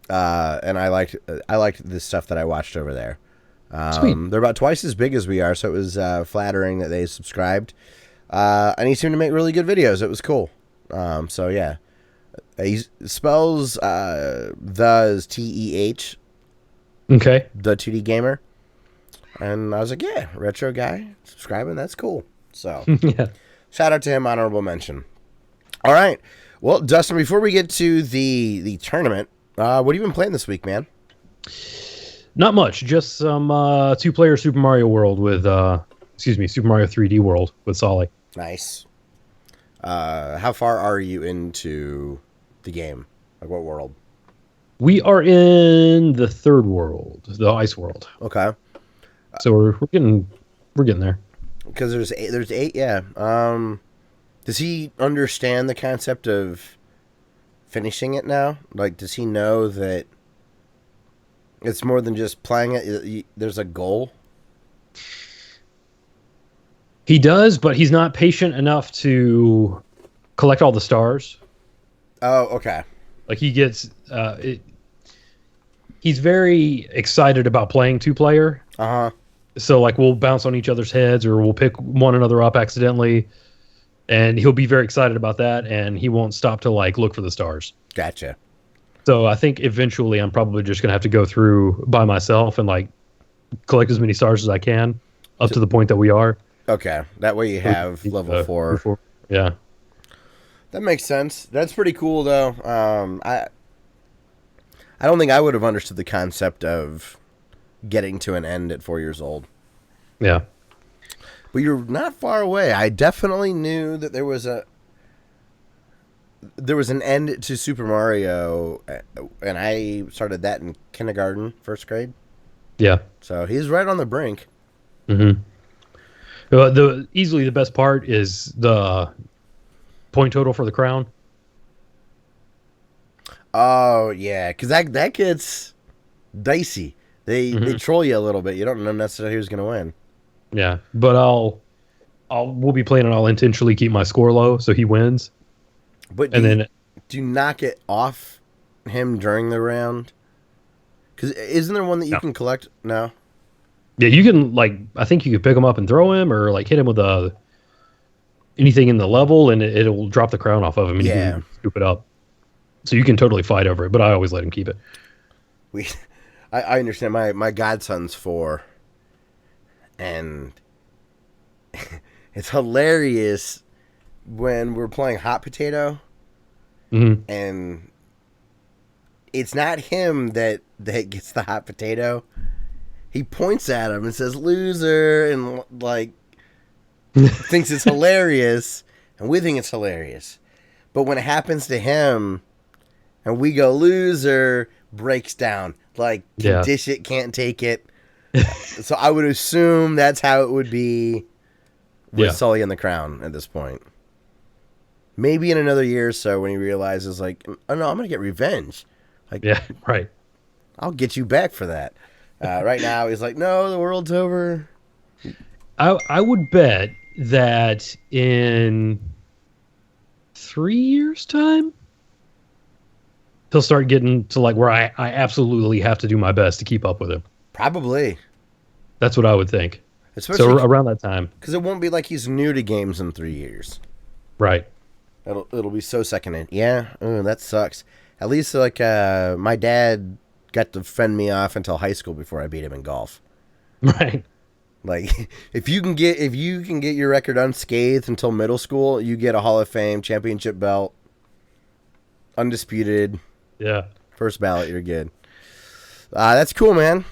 And I liked the stuff that I watched over there. Sweet. They're about twice as big as we are, so it was flattering that they subscribed. And he seemed to make really good videos. It was cool. So yeah, he spells the TEH. Okay. The 2D Gamer. And I was like, yeah, retro guy subscribing. That's cool. So Yeah. Shout out to him. Honorable mention. All right. Well, Dustin, before we get to the tournament, what have you been playing this week, man? Not much. Just some 2-player Super Mario World with, Super Mario 3D World with Solly. Nice. How far are you into the game? Like what world? We are in the 3rd world, the ice world. Okay. So we're getting there. Because there's eight, yeah. Does he understand the concept of finishing it now? Like, does he know that it's more than just playing it? There's a goal? He does, but he's not patient enough to collect all the stars. Oh, okay. Like, he gets... he's very excited about playing 2-player. Uh-huh. So, like, we'll bounce on each other's heads or we'll pick one another up accidentally. And he'll be very excited about that, and he won't stop to, like, look for the stars. Gotcha. So I think eventually I'm probably just going to have to go through by myself and, like, collect as many stars as I can up to the point that we are. Okay. That way you have level 4. Yeah. That makes sense. That's pretty cool, though. I don't think I would have understood the concept of getting to an end at 4 years old. Yeah. But you're not far away. I definitely knew that there was an end to Super Mario, and I started that in kindergarten, 1st grade. Yeah. So he's right on the brink. Mm-hmm. Easily the best part is the point total for the crown. Oh, yeah, because that gets dicey. They troll you a little bit. You don't know necessarily who's going to win. Yeah, but we'll be playing and I'll intentionally keep my score low so he wins. But do you knock it off him during the round? Because isn't there one that you can collect? No. Yeah, you can, like, I think you could pick him up and throw him, or like hit him with anything in the level, and it'll drop the crown off of him, and you can scoop it up. So you can totally fight over it, but I always let him keep it. I understand. My godson's 4. And it's hilarious when we're playing hot potato, and it's not him that gets the hot potato. He points at him and says "loser" and like thinks it's hilarious, and we think it's hilarious. But when it happens to him, and we go "loser," breaks down like can dish it, can't take it. So I would assume that's how it would be with Sully and the Crown at this point. Maybe in another year or so when he realizes, like, oh no, I'm going to get revenge. Like, yeah, right. I'll get you back for that. Right now, he's like, no, the world's over. I would bet that in 3 years' time, he'll start getting to, like, where I absolutely have to do my best to keep up with him. Probably. That's what I would think. Especially so around that time. Because it won't be like he's new to games in 3 years. Right. It'll be so second in. Yeah, that sucks. At least like my dad got to fend me off until high school before I beat him in golf. Right. Like if you can get your record unscathed until middle school, you get a Hall of Fame championship belt, undisputed. Yeah. First ballot, you're good. That's cool, man.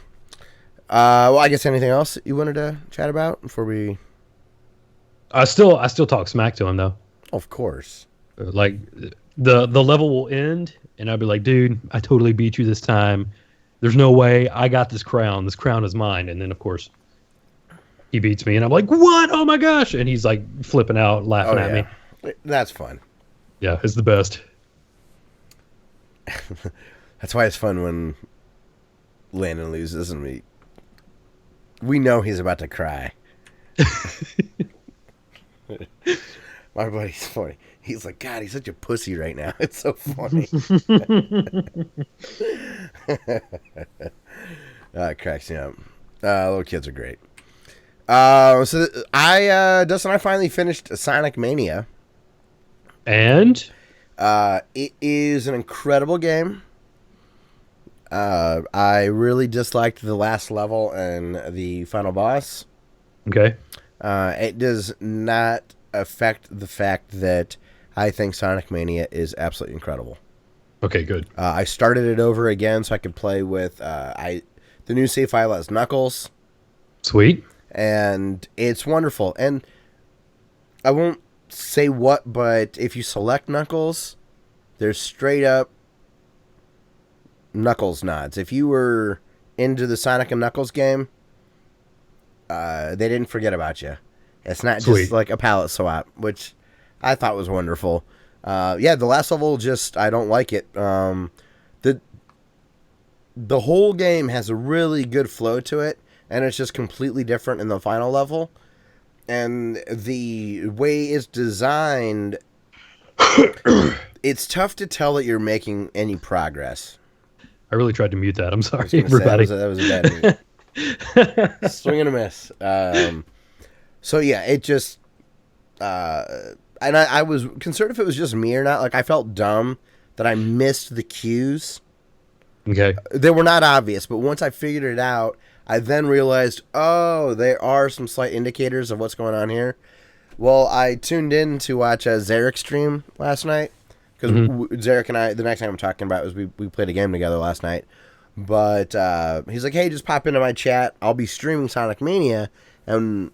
Well, I guess anything else you wanted to chat about before we? I still talk smack to him though. Of course. Like the level will end, and I'll be like, dude, I totally beat you this time. There's no way. I got this crown. This crown is mine. And then of course he beats me, and I'm like, what? Oh my gosh! And he's like flipping out, laughing at me. That's fun. Yeah, it's the best. That's why it's fun when Landon loses and we know he's about to cry. My buddy's funny. He's like, God, he's such a pussy right now. It's so funny. It cracks me up. Little kids are great. Dustin and I finally finished Sonic Mania. And? It is an incredible game. I really disliked the last level and the final boss. Okay. It does not affect the fact that I think Sonic Mania is absolutely incredible. Okay, good. I started it over again so I could play with the new save file has Knuckles. Sweet. And it's wonderful. And I won't say what, but if you select Knuckles, there's straight up Knuckles nods. If you were into the Sonic and Knuckles game, they didn't forget about you. It's not Sweet. Just like a palette swap, which I thought was wonderful. The last level, I don't like it. The whole game has a really good flow to it, and it's just completely different in the final level. And the way it's designed, it's tough to tell that you're making any progress. I really tried to mute that. I'm sorry, everybody. That was a bad mute. Swing and a miss. So yeah, it just... and I was concerned if it was just me or not. Like, I felt dumb that I missed the cues. Okay. They were not obvious, but once I figured it out, I then realized, there are some slight indicators of what's going on here. Well, I tuned in to watch Zarek's stream last night, because Zarek and I, the next time I'm talking about was we played a game together last night. But he's like, hey, just pop into my chat. I'll be streaming Sonic Mania, and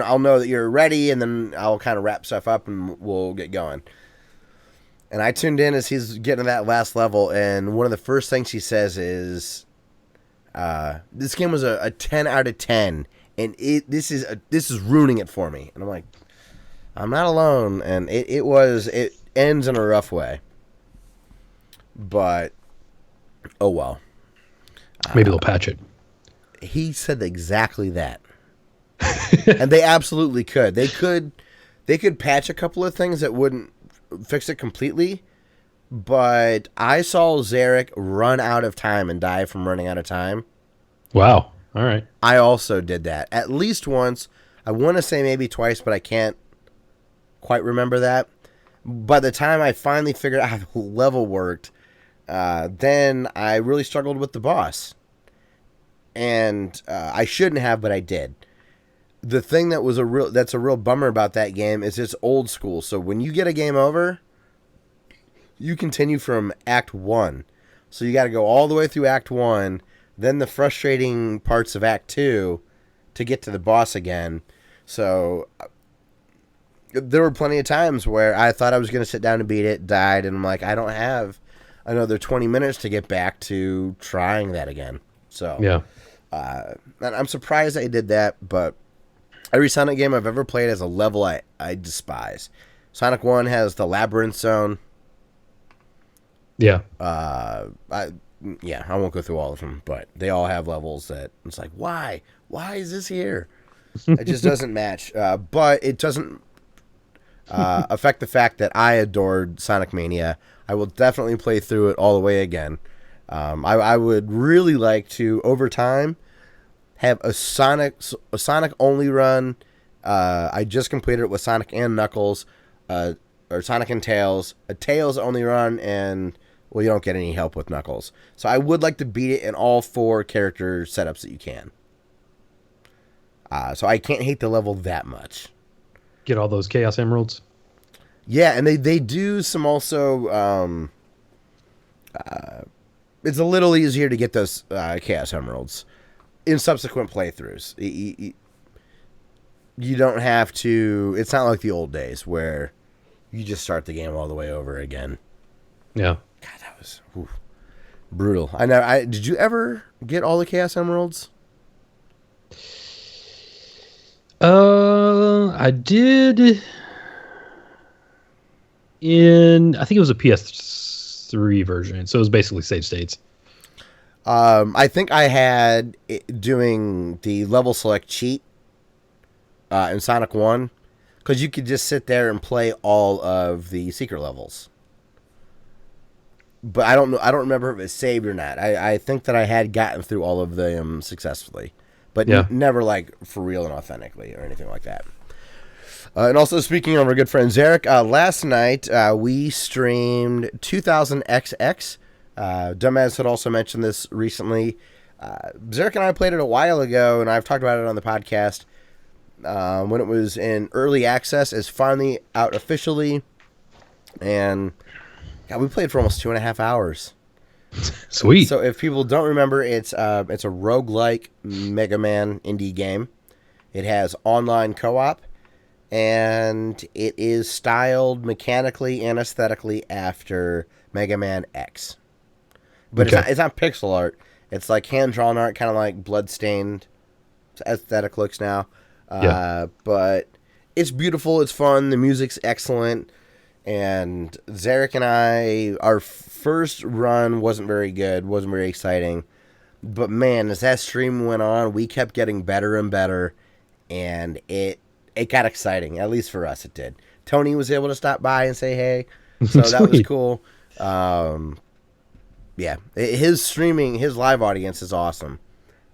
I'll know that you're ready, and then I'll kind of wrap stuff up, and we'll get going. And I tuned in as he's getting to that last level, and one of the first things he says is, this game was a 10 out of 10, and this is ruining it for me. And I'm like, I'm not alone, and it ends in a rough way. But, oh well. Maybe they'll patch it. He said exactly that. And they absolutely could. They could patch a couple of things that wouldn't fix it completely, but I saw Zarek run out of time and die from running out of time. Wow. All right. I also did that at least once. I want to say maybe twice, but I can't quite remember that. By the time I finally figured out how the level worked, then I really struggled with the boss. And I shouldn't have, but I did. The thing that's a real bummer about that game is it's old school. So when you get a game over, you continue from Act 1. So you got to go all the way through Act 1, then the frustrating parts of Act 2 to get to the boss again. So there were plenty of times where I thought I was going to sit down and beat it, died, and I'm like, I don't have another 20 minutes to get back to trying that again. So yeah. And I'm surprised I did that, but every Sonic game I've ever played has a level I despise. Sonic 1 has the Labyrinth Zone. Yeah. I won't go through all of them, but they all have levels that it's like, why? Why is this here? It just doesn't match. But it doesn't affect the fact that I adored Sonic Mania. I will definitely play through it all the way again. I would really like to, over time, have a Sonic only run. I just completed it with Sonic and Knuckles, or Sonic and Tails. A Tails only run, and well, you don't get any help with Knuckles. So I would like to beat it in all 4 character setups that you can. So I can't hate the level that much. Get all those Chaos Emeralds. Yeah, and they do some also. It's a little easier to get those Chaos Emeralds in subsequent playthroughs. You don't have to. It's not like the old days where you just start the game all the way over again. Yeah. God, that was brutal. I know. Did you ever get all the Chaos Emeralds? I did. I think it was a PS3 version, so it was basically save states. I think I had doing the level select cheat in Sonic 1, because you could just sit there and play all of the secret levels. But I don't know. I don't remember if it was saved or not. I think that I had gotten through all of them successfully, but never like for real and authentically or anything like that. And also, speaking of our good friend Zarek, last night we streamed 2000XX. Dumbass had also mentioned this recently. Zarek and I played it a while ago, and I've talked about it on the podcast. When it was in early access, it's finally out officially. And God, we played for almost 2.5 hours. Sweet. So if people don't remember, it's a roguelike Mega Man indie game. It has online co-op. And it is styled mechanically and aesthetically after Mega Man X. But it's not pixel art. It's like hand-drawn art, kind of like blood-stained aesthetic looks now. But it's beautiful. It's fun. The music's excellent. And Zarek and I, our first run wasn't very good, wasn't very exciting. But man, as that stream went on, we kept getting better and better. And it got exciting, at least for us it did. Tony was able to stop by and say hey, so that was cool. His streaming, his live audience is awesome.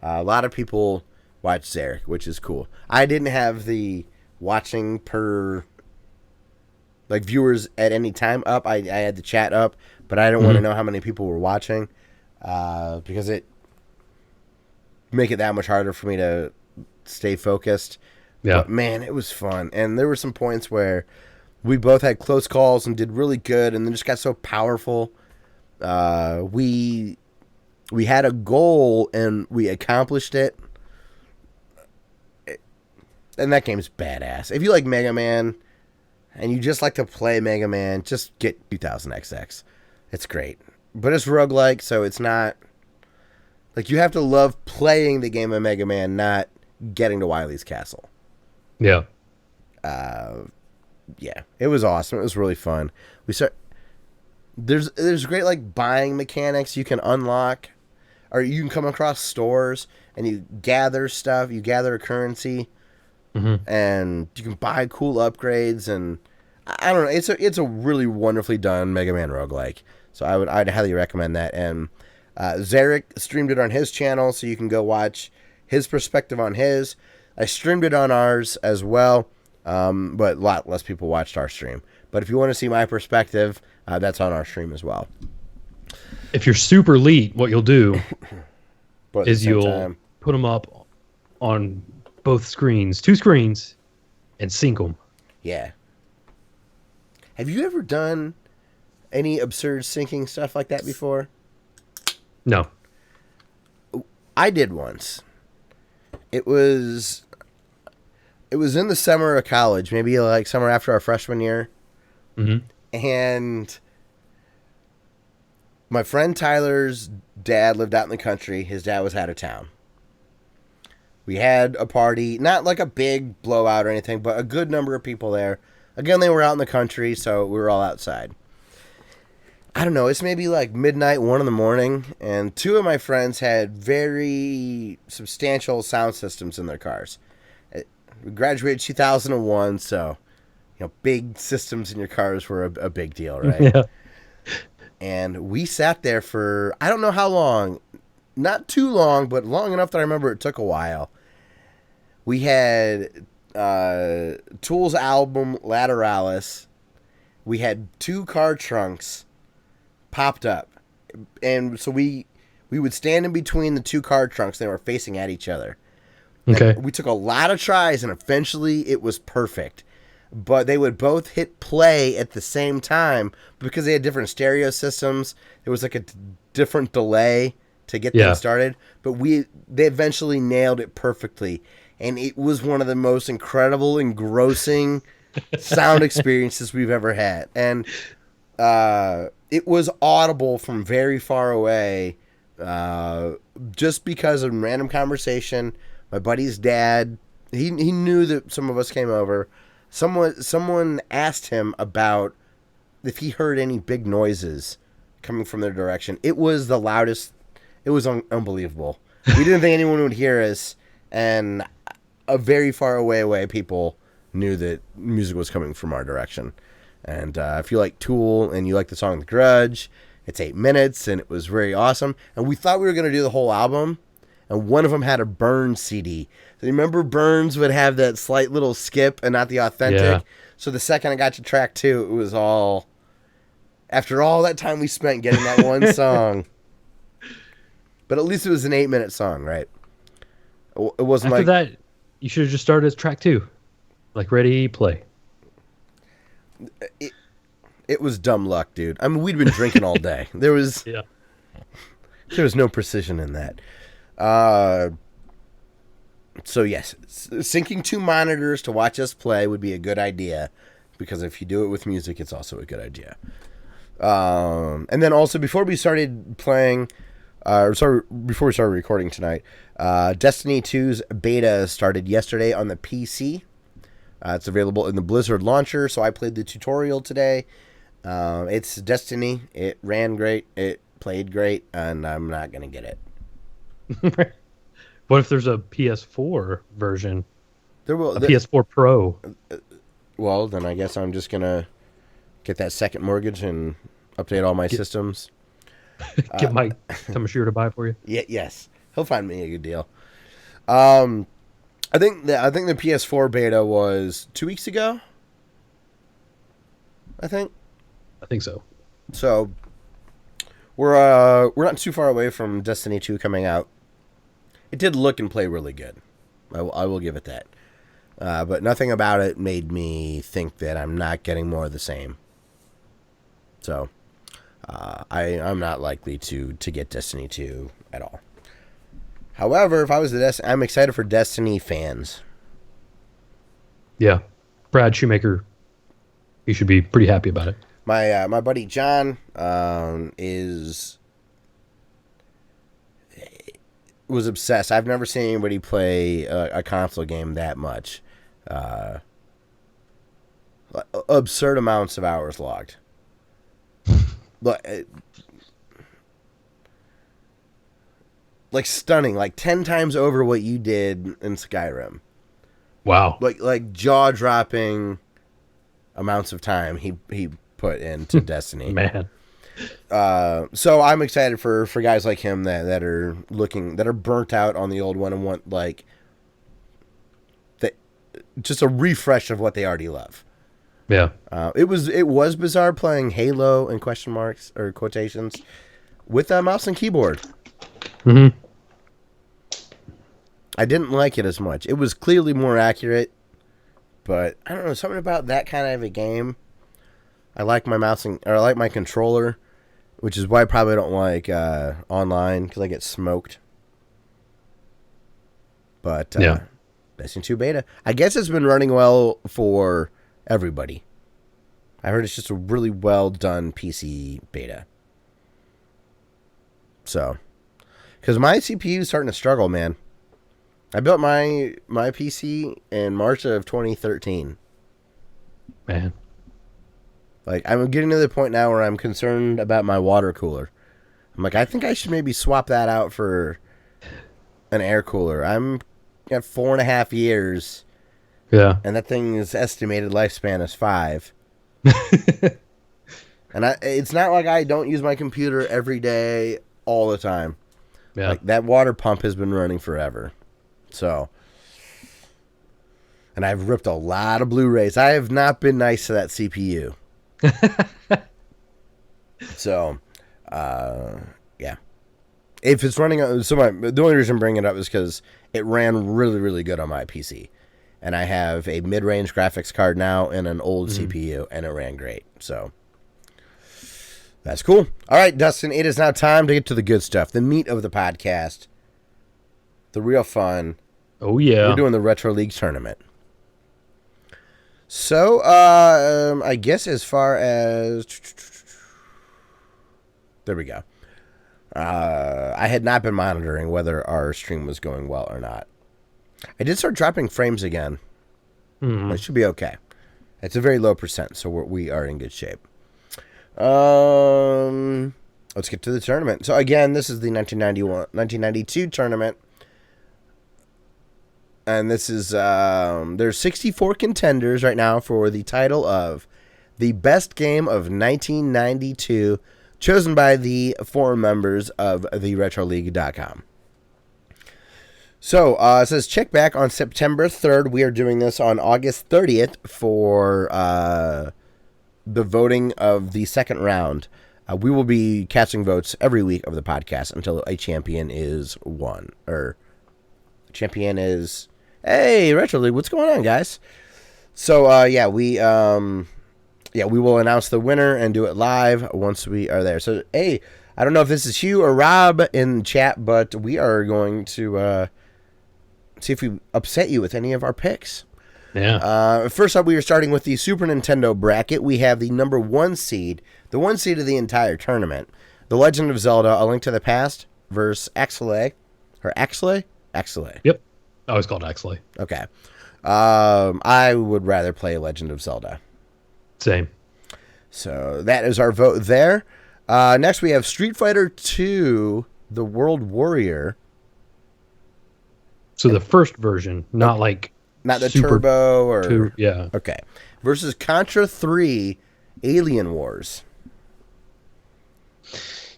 A lot of people watch Zarek, which is cool. I didn't have the watching per like viewers at any time up. I had the chat up, but I didn't want to know how many people were watching because it make it that much harder for me to stay focused. Yeah. But man, it was fun. And there were some points where we both had close calls and did really good and then just got so powerful. We had a goal and we accomplished it. And that game's badass. If you like Mega Man and you just like to play Mega Man, just get 2000XX. It's great. But it's roguelike, so it's not like you have to love playing the game of Mega Man, not getting to Wily's Castle. Yeah. It was awesome. It was really fun. There's great like buying mechanics you can unlock, or you can come across stores and you gather stuff. You gather a currency, and you can buy cool upgrades. And I don't know. It's a really wonderfully done Mega Man roguelike. So I'd highly recommend that. And Zarek streamed it on his channel, so you can go watch his perspective on his. I streamed it on ours as well, but a lot less people watched our stream. But if you want to see my perspective, that's on our stream as well. If you're super elite, what you'll do is you'll put them up on both screens, 2 screens, and sync them. Yeah. Have you ever done any absurd syncing stuff like that before? No. I did once. It was in the summer of college, maybe like summer after our freshman year. And my friend Tyler's dad lived out in the country. His dad was out of town. We had a party, not like a big blowout or anything, but a good number of people there. Again, they were out in the country, so we were all outside. I don't know, it's maybe like midnight, 1 in the morning, and 2 of my friends had very substantial sound systems in their cars. We graduated 2001, so, big systems in your cars were a big deal, right? Yeah. And we sat there for, I don't know how long, not too long, but long enough that I remember it took a while. We had Tool's album Lateralis. We had 2 car trunks popped up, and so we would stand in between the 2 car trunks. They were facing at each other. Okay. And we took a lot of tries, and eventually it was perfect. But they would both hit play at the same time because they had different stereo systems. There was like a different delay to get them started. But they eventually nailed it perfectly. And it was one of the most incredible, engrossing sound experiences we've ever had. And it was audible from very far away just because of random conversation. My buddy's dad, he knew that some of us came over. Someone asked him about if he heard any big noises coming from their direction. It was the loudest. It was unbelievable. We didn't think anyone would hear us, and a very far away people knew that music was coming from our direction. And if you like Tool and you like the song The Grudge, it's 8 minutes, and it was very awesome. And we thought we were going to do the whole album, and one of them had a Burns CD. So you remember Burns would have that slight little skip and not the authentic? Yeah. So the second I got to track 2, it was all... After all that time we spent getting that one song. But at least it was an 8-minute song, right? It wasn't After that, you should have just started as track 2. Like, ready, play. It was dumb luck, dude. I mean, we'd been drinking all day. There was no precision in that. So yes, syncing 2 monitors to watch us play would be a good idea, because if you do it with music, it's also a good idea. And then also before we started playing, before we started recording tonight, Destiny 2's beta started yesterday on the PC. It's available in the Blizzard launcher, so I played the tutorial today. It's Destiny. It ran great. It played great, and I'm not going to get it. What if there's a PS4 version? There will. PS4 Pro. Well, then I guess I'm just going to get that second mortgage and update all my systems. Get Mike Tamashiro to buy it for you. Yeah, yes. He'll find me a good deal. I think the PS4 beta was 2 weeks ago. I think so. So we're not too far away from Destiny 2 coming out. It did look and play really good. I will give it that. But nothing about it made me think that I'm not getting more of the same. So I'm not likely to get Destiny 2 at all. However, if I was I'm excited for Destiny fans. Yeah, Brad Shoemaker, he should be pretty happy about it. My buddy John was obsessed. I've never seen anybody play a console game that much. Absurd amounts of hours logged. Like stunning, like 10 times over what you did in Skyrim. Wow. Like jaw-dropping amounts of time he put into Destiny. Man. So I'm excited for guys like him that are burnt out on the old one and want just a refresh of what they already love. Yeah. It was bizarre playing Halo in question marks or quotations with a mouse and keyboard. Mm-hmm. I didn't like it as much. It was clearly more accurate, but I don't know, something about that kind of a game. I like my I like my controller, which is why I probably don't like online, because I get smoked. But Destiny 2 beta, I guess it's been running well for everybody. I heard it's just a really well done PC beta. So, because my CPU is starting to struggle, man. I built my PC in March of 2013. Man. Like, I'm getting to the point now where I'm concerned about my water cooler. I'm like, I think I should maybe swap that out for an air cooler. I'm at 4.5 years. Yeah. And that thing's estimated lifespan is 5. And it's not like I don't use my computer every day, all the time. Yeah. Like, that water pump has been running forever. So, and I've ripped a lot of Blu-rays. I have not been nice to that CPU. So, yeah. If it's running, the only reason I'm bringing it up is because it ran really, really good on my PC. And I have a mid-range graphics card now and an old CPU, and it ran great. So, that's cool. All right, Dustin, it is now time to get to the good stuff, the meat of the podcast, the real fun. Oh, yeah. We're doing the Retro League tournament. So, I guess as far as... There we go. I had not been monitoring whether our stream was going well or not. I did start dropping frames again. It should be okay. It's a very low percent, so we are in good shape. Let's get to the tournament. So, again, this is the 1992 tournament. And this is, there's 64 contenders right now for the title of the best game of 1992, chosen by the forum members of the RetroLeague.com. So, it says, check back on September 3rd. We are doing this on August 30th for the voting of the second round. We will be casting votes every week of the podcast until a champion is won. Or, champion is... Hey, Retro League, what's going on, guys? So, we will announce the winner and do it live once we are there. So, hey, I don't know if this is Hugh or Rob in chat, but we are going to see if we upset you with any of our picks. Yeah. First up, we are starting with the Super Nintendo bracket. We have the number 1 seed, the 1 seed of the entire tournament, The Legend of Zelda: A Link to the Past versus Axelay. Or Axelay? Axelay. Yep. Oh, it's called Axelay. Okay. I would rather play Legend of Zelda. Same. So that is our vote there. Next, we have Street Fighter II, The World Warrior. So the first version, not like... Not the Super Turbo or... 2, yeah. Okay. Versus Contra 3, Alien Wars.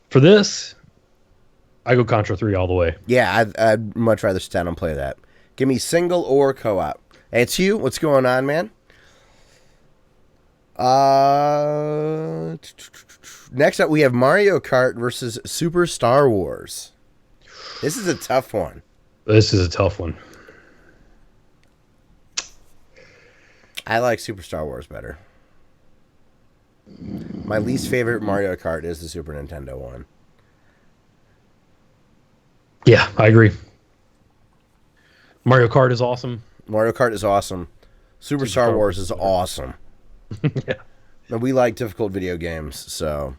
For this, I go Contra 3 all the way. Yeah, I'd much rather sit down and play that. Give me single or co-op. Hey, it's you. What's going on, man? Next up, we have Mario Kart versus Super Star Wars. This is a tough one. This is a tough one. I like Super Star Wars better. My least favorite Mario Kart is the Super Nintendo one. Yeah, I agree. Mario Kart is awesome. Mario Kart is awesome. Super Star Wars is awesome. Yeah. And we like difficult video games, so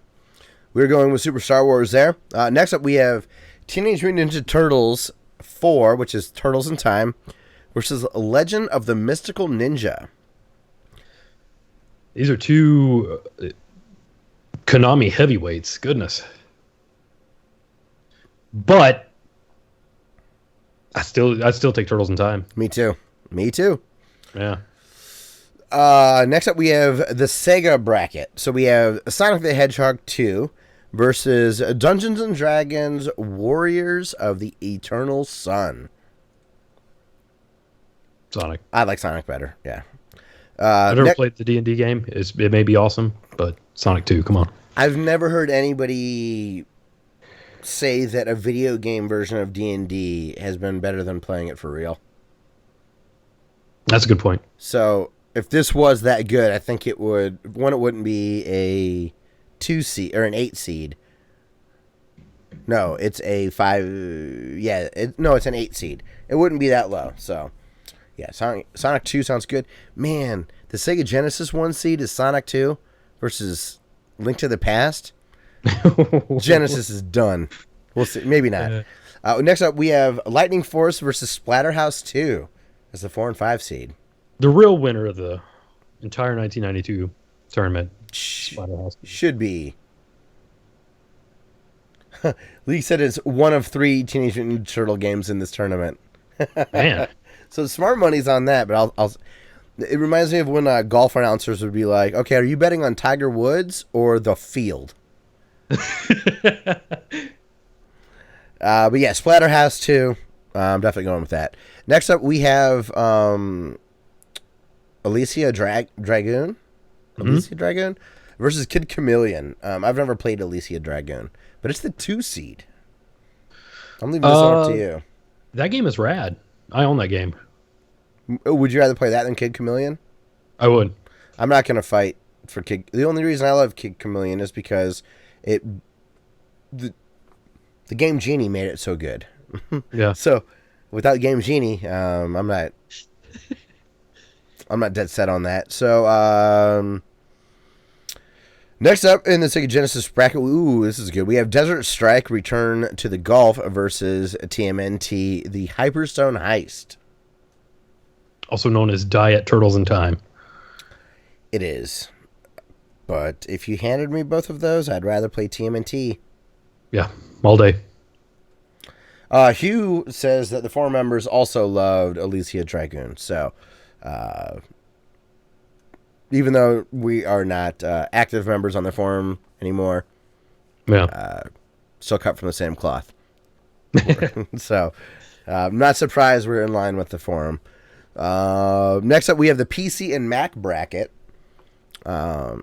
we're going with Super Star Wars there. Next up, we have Teenage Mutant Ninja Turtles 4, which is Turtles in Time, versus Legend of the Mystical Ninja. These are two Konami heavyweights. Goodness. But I still take Turtles in Time. Me too. Me too. Yeah. Next up, we have the Sega bracket. So we have Sonic the Hedgehog 2 versus Dungeons and Dragons Warriors of the Eternal Sun. Sonic. I like Sonic better. Yeah. I've never played the D&D game. It may be awesome, but Sonic 2, come on. I've never heard anybody say that a video game version of D&D has been better than playing it for real. That's a good point. So if this was that good, I think it would. One, it wouldn't be a 2 seed or an 8 seed. No, it's a 5. Yeah, it's an 8 seed. It wouldn't be that low. So yeah, Sonic 2 sounds good. Man, the Sega Genesis 1 seed is Sonic 2 versus Link to the Past. Genesis is done. We'll see. Maybe not. Next up, we have Lightning Force versus Splatterhouse 2 as the 4 and 5 seed. The real winner of the entire 1992 tournament. Splatterhouse. Should be. Lee said it's one of 3 Teenage Mutant Ninja Turtle games in this tournament. Man. So smart money's on that, but I'll it reminds me of when golf announcers would be like, okay, are you betting on Tiger Woods or the field? But yeah, Splatterhouse 2. I'm definitely going with that. Next up, we have Alicia Dragoon. Alicia Dragoon versus Kid Chameleon. I've never played Alicia Dragoon, but it's the 2 seed. I'm leaving this one up to you. That game is rad. I own that game. Would you rather play that than Kid Chameleon? I would. I'm not going to fight for Kid. The only reason I love Kid Chameleon is because the Game Genie made it so good. Yeah. So without Game Genie, I'm not dead set on that. So next up in the Sega Genesis bracket, this is good. We have Desert Strike: Return to the Gulf versus TMNT: The Hyperstone Heist. Also known as Diet Turtles in Time. It is. But if you handed me both of those, I'd rather play TMNT. Yeah, all day. Hugh says that the 4 members also loved Alicia Dragoon. So, even though we are not active members on the forum anymore, still cut from the same cloth. So, I'm not surprised we're in line with the forum. Next up, we have the PC and Mac bracket.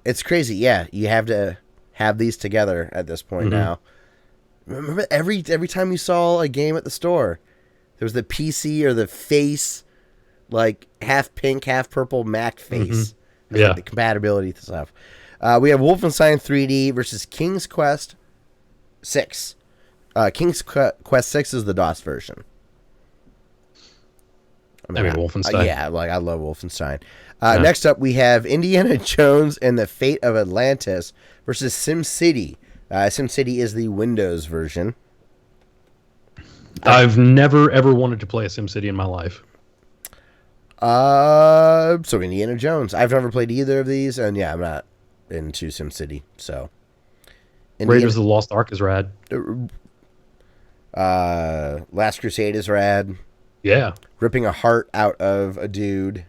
It's crazy. Yeah, you have to have these together at this point now. Remember, every time you saw a game at the store, there was the PC or the face, like half pink, half purple Mac face. Yeah, like the compatibility stuff. We have Wolfenstein 3D versus King's Quest 6. King's Quest 6 is the DOS version. I mean Wolfenstein. Yeah, like I love Wolfenstein. Next up, we have Indiana Jones and the Fate of Atlantis versus SimCity. SimCity is the Windows version. I've never, ever wanted to play a SimCity in my life. So Indiana Jones. I've never played either of these, and yeah, I'm not into SimCity. So, Raiders of the Lost Ark is rad. Last Crusade is rad. Yeah. Ripping a heart out of a dude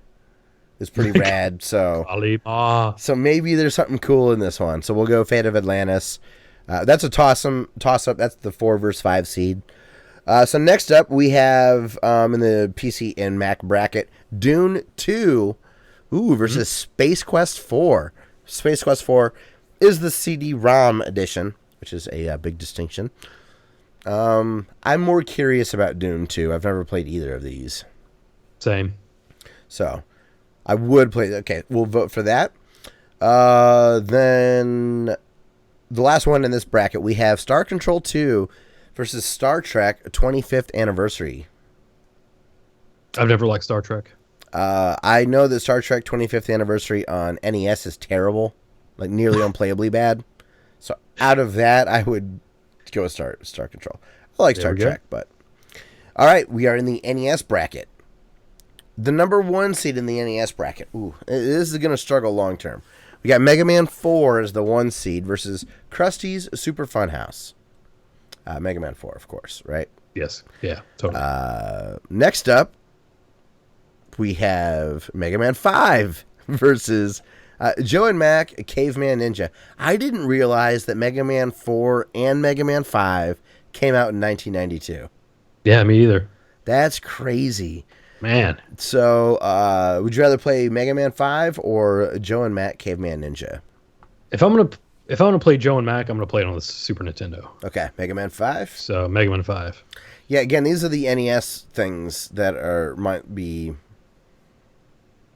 is pretty rad. So, so maybe there's something cool in this one. So we'll go Fate of Atlantis. That's a toss up. That's the 4 versus 5 seed. So next up, we have in the PC and Mac bracket, Dune 2 versus Space Quest 4. Space Quest 4 is the CD-ROM edition, which is a big distinction. I'm more curious about Dune 2. I've never played either of these. Same. So I would play. Okay, we'll vote for that. Then the last one in this bracket, we have Star Control 2 versus Star Trek 25th Anniversary. I've never liked Star Trek. I know that Star Trek 25th Anniversary on NES is terrible, like nearly unplayably bad. So out of that, I would go with Star Control. I like Star Trek, but all right, we are in the NES bracket. The number 1 seed in the NES bracket. This is going to struggle long term. We got Mega Man 4 as the 1 seed versus Krusty's Super Fun House. Mega Man 4, of course, right? Yes. Yeah, totally. Next up, we have Mega Man 5 versus Joe and Mac, Caveman Ninja. I didn't realize that Mega Man 4 and Mega Man 5 came out in 1992. Yeah, me either. That's crazy. Man. So, would you rather play Mega Man 5 or Joe and Mac, Caveman Ninja? If I'm gonna play Joe and Mac, I'm gonna play it on the Super Nintendo. Okay, Mega Man 5. So Mega Man 5. Yeah, again, these are the NES things that might be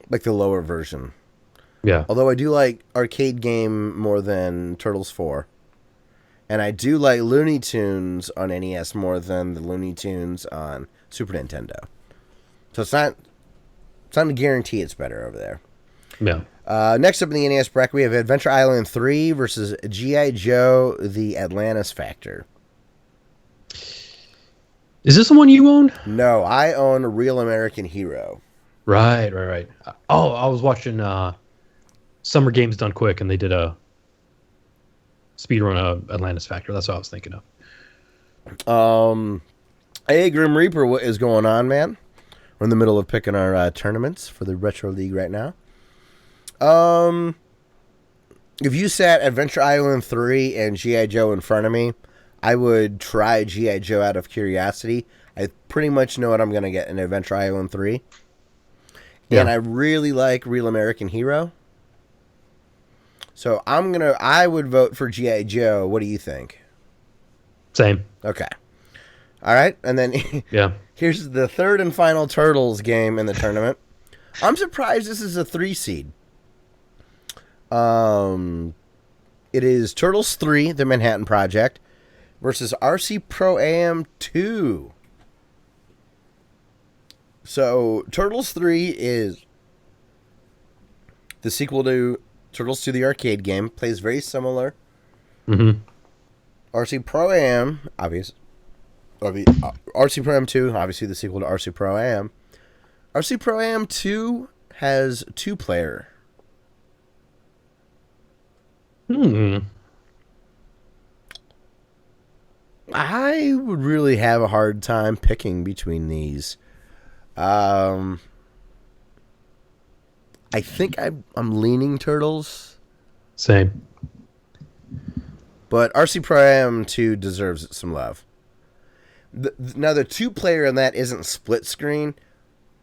like the lower version. Yeah. Although I do like arcade game more than Turtles 4. And I do like Looney Tunes on NES more than the Looney Tunes on Super Nintendo. So it's not a guarantee it's better over there. Yeah. Next up in the NES bracket, we have Adventure Island 3 versus G.I. Joe, the Atlantis Factor. Is this the one you own? No, I own Real American Hero. Right. Oh, I was watching Summer Games Done Quick, and they did a speedrun of Atlantis Factor. That's what I was thinking of. Hey, Grim Reaper, what is going on, man? We're in the middle of picking our tournaments for the Retro League right now. If you sat Adventure Island 3 and G.I. Joe in front of me, I would try G.I. Joe out of curiosity. I pretty much know what I'm going to get in Adventure Island 3. Yeah. And I really like Real American Hero. So I would vote for G.I. Joe. What do you think? Same. Okay. All right. And then here's the third and final Turtles game in the tournament. I'm surprised this is a 3 seed. It is Turtles 3, The Manhattan Project, versus RC Pro Am 2. So, Turtles 3 is the sequel to Turtles 2, the arcade game. Plays very similar. Mm-hmm. RC Pro Am, obviously. RC Pro Am 2, obviously the sequel to RC Pro Am. RC Pro Am 2 has 2-player. I would really have a hard time picking between these. I think I'm leaning Turtles. Same. But RC Pro Am 2 deserves some love. Now, the 2-player in that isn't split screen.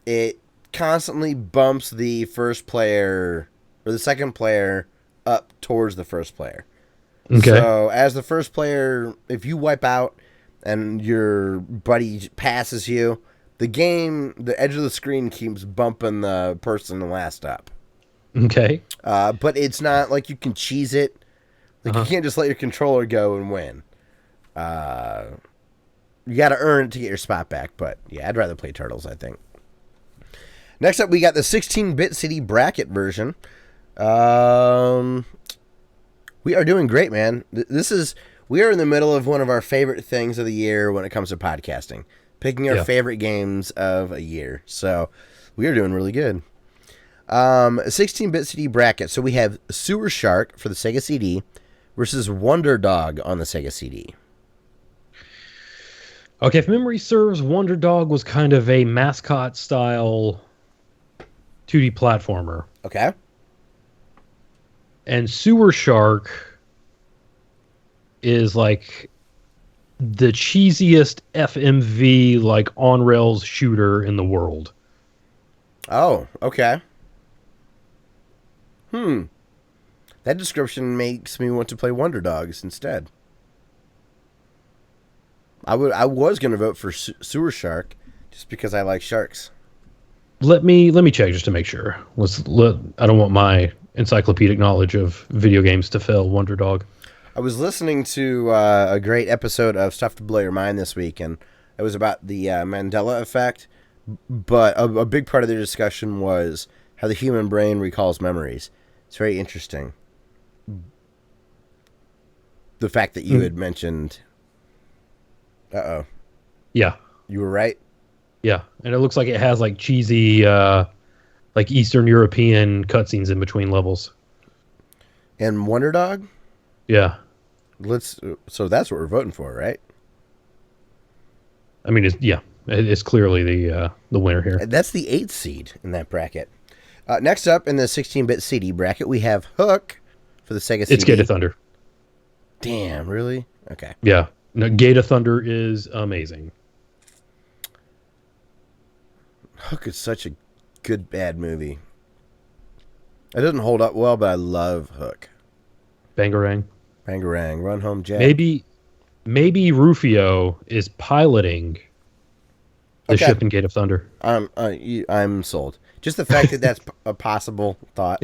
It constantly bumps the first player or the second player up towards the first player. Okay. So, as the first player, if you wipe out and your buddy passes you, the edge of the screen keeps bumping the person last up. Okay. But it's not like you can cheese it. Like, you can't just let your controller go and win. You got to earn it to get your spot back. But, yeah, I'd rather play Turtles, I think. Next up, we got the 16-bit city bracket version. We are doing great, man. We are in the middle of one of our favorite things of the year when it comes to podcasting. Picking our favorite games of a year. So, we are doing really good. 16-bit CD bracket. So, we have Sewer Shark for the Sega CD versus Wonder Dog on the Sega CD. Okay, if memory serves, Wonder Dog was kind of a mascot-style 2D platformer. Okay. And Sewer Shark is like the cheesiest FMV, like on-rails shooter in the world. Oh, okay. That description makes me want to play Wonder Dogs instead. I was going to vote for Sewer Shark just because I like sharks. Let me check just to make sure. I don't want my encyclopedic knowledge of video games to fail Wonder Dog. I was listening to a great episode of Stuff to Blow Your Mind this week, and it was about the Mandela effect. But a big part of their discussion was how the human brain recalls memories. It's very interesting. The fact that you had mentioned... Uh-oh. Yeah. You were right? Yeah, and it looks like it has like cheesy, like Eastern European cutscenes in between levels. And Wonder Dog? Yeah. So that's what we're voting for, right? I mean, it's clearly the winner here. That's the 8th seed in that bracket. Next up in the 16-bit CD bracket, we have Hook for the Sega CD. It's Gate of Thunder. Damn, really? Okay. Yeah. No, Gate of Thunder is amazing. Hook is such a good bad movie. It doesn't hold up well, but I love Hook. Bangarang. Bangarang. Run Home Jack. Maybe Rufio is piloting the ship in Gate of Thunder. I'm sold. Just the fact that that's a possible thought.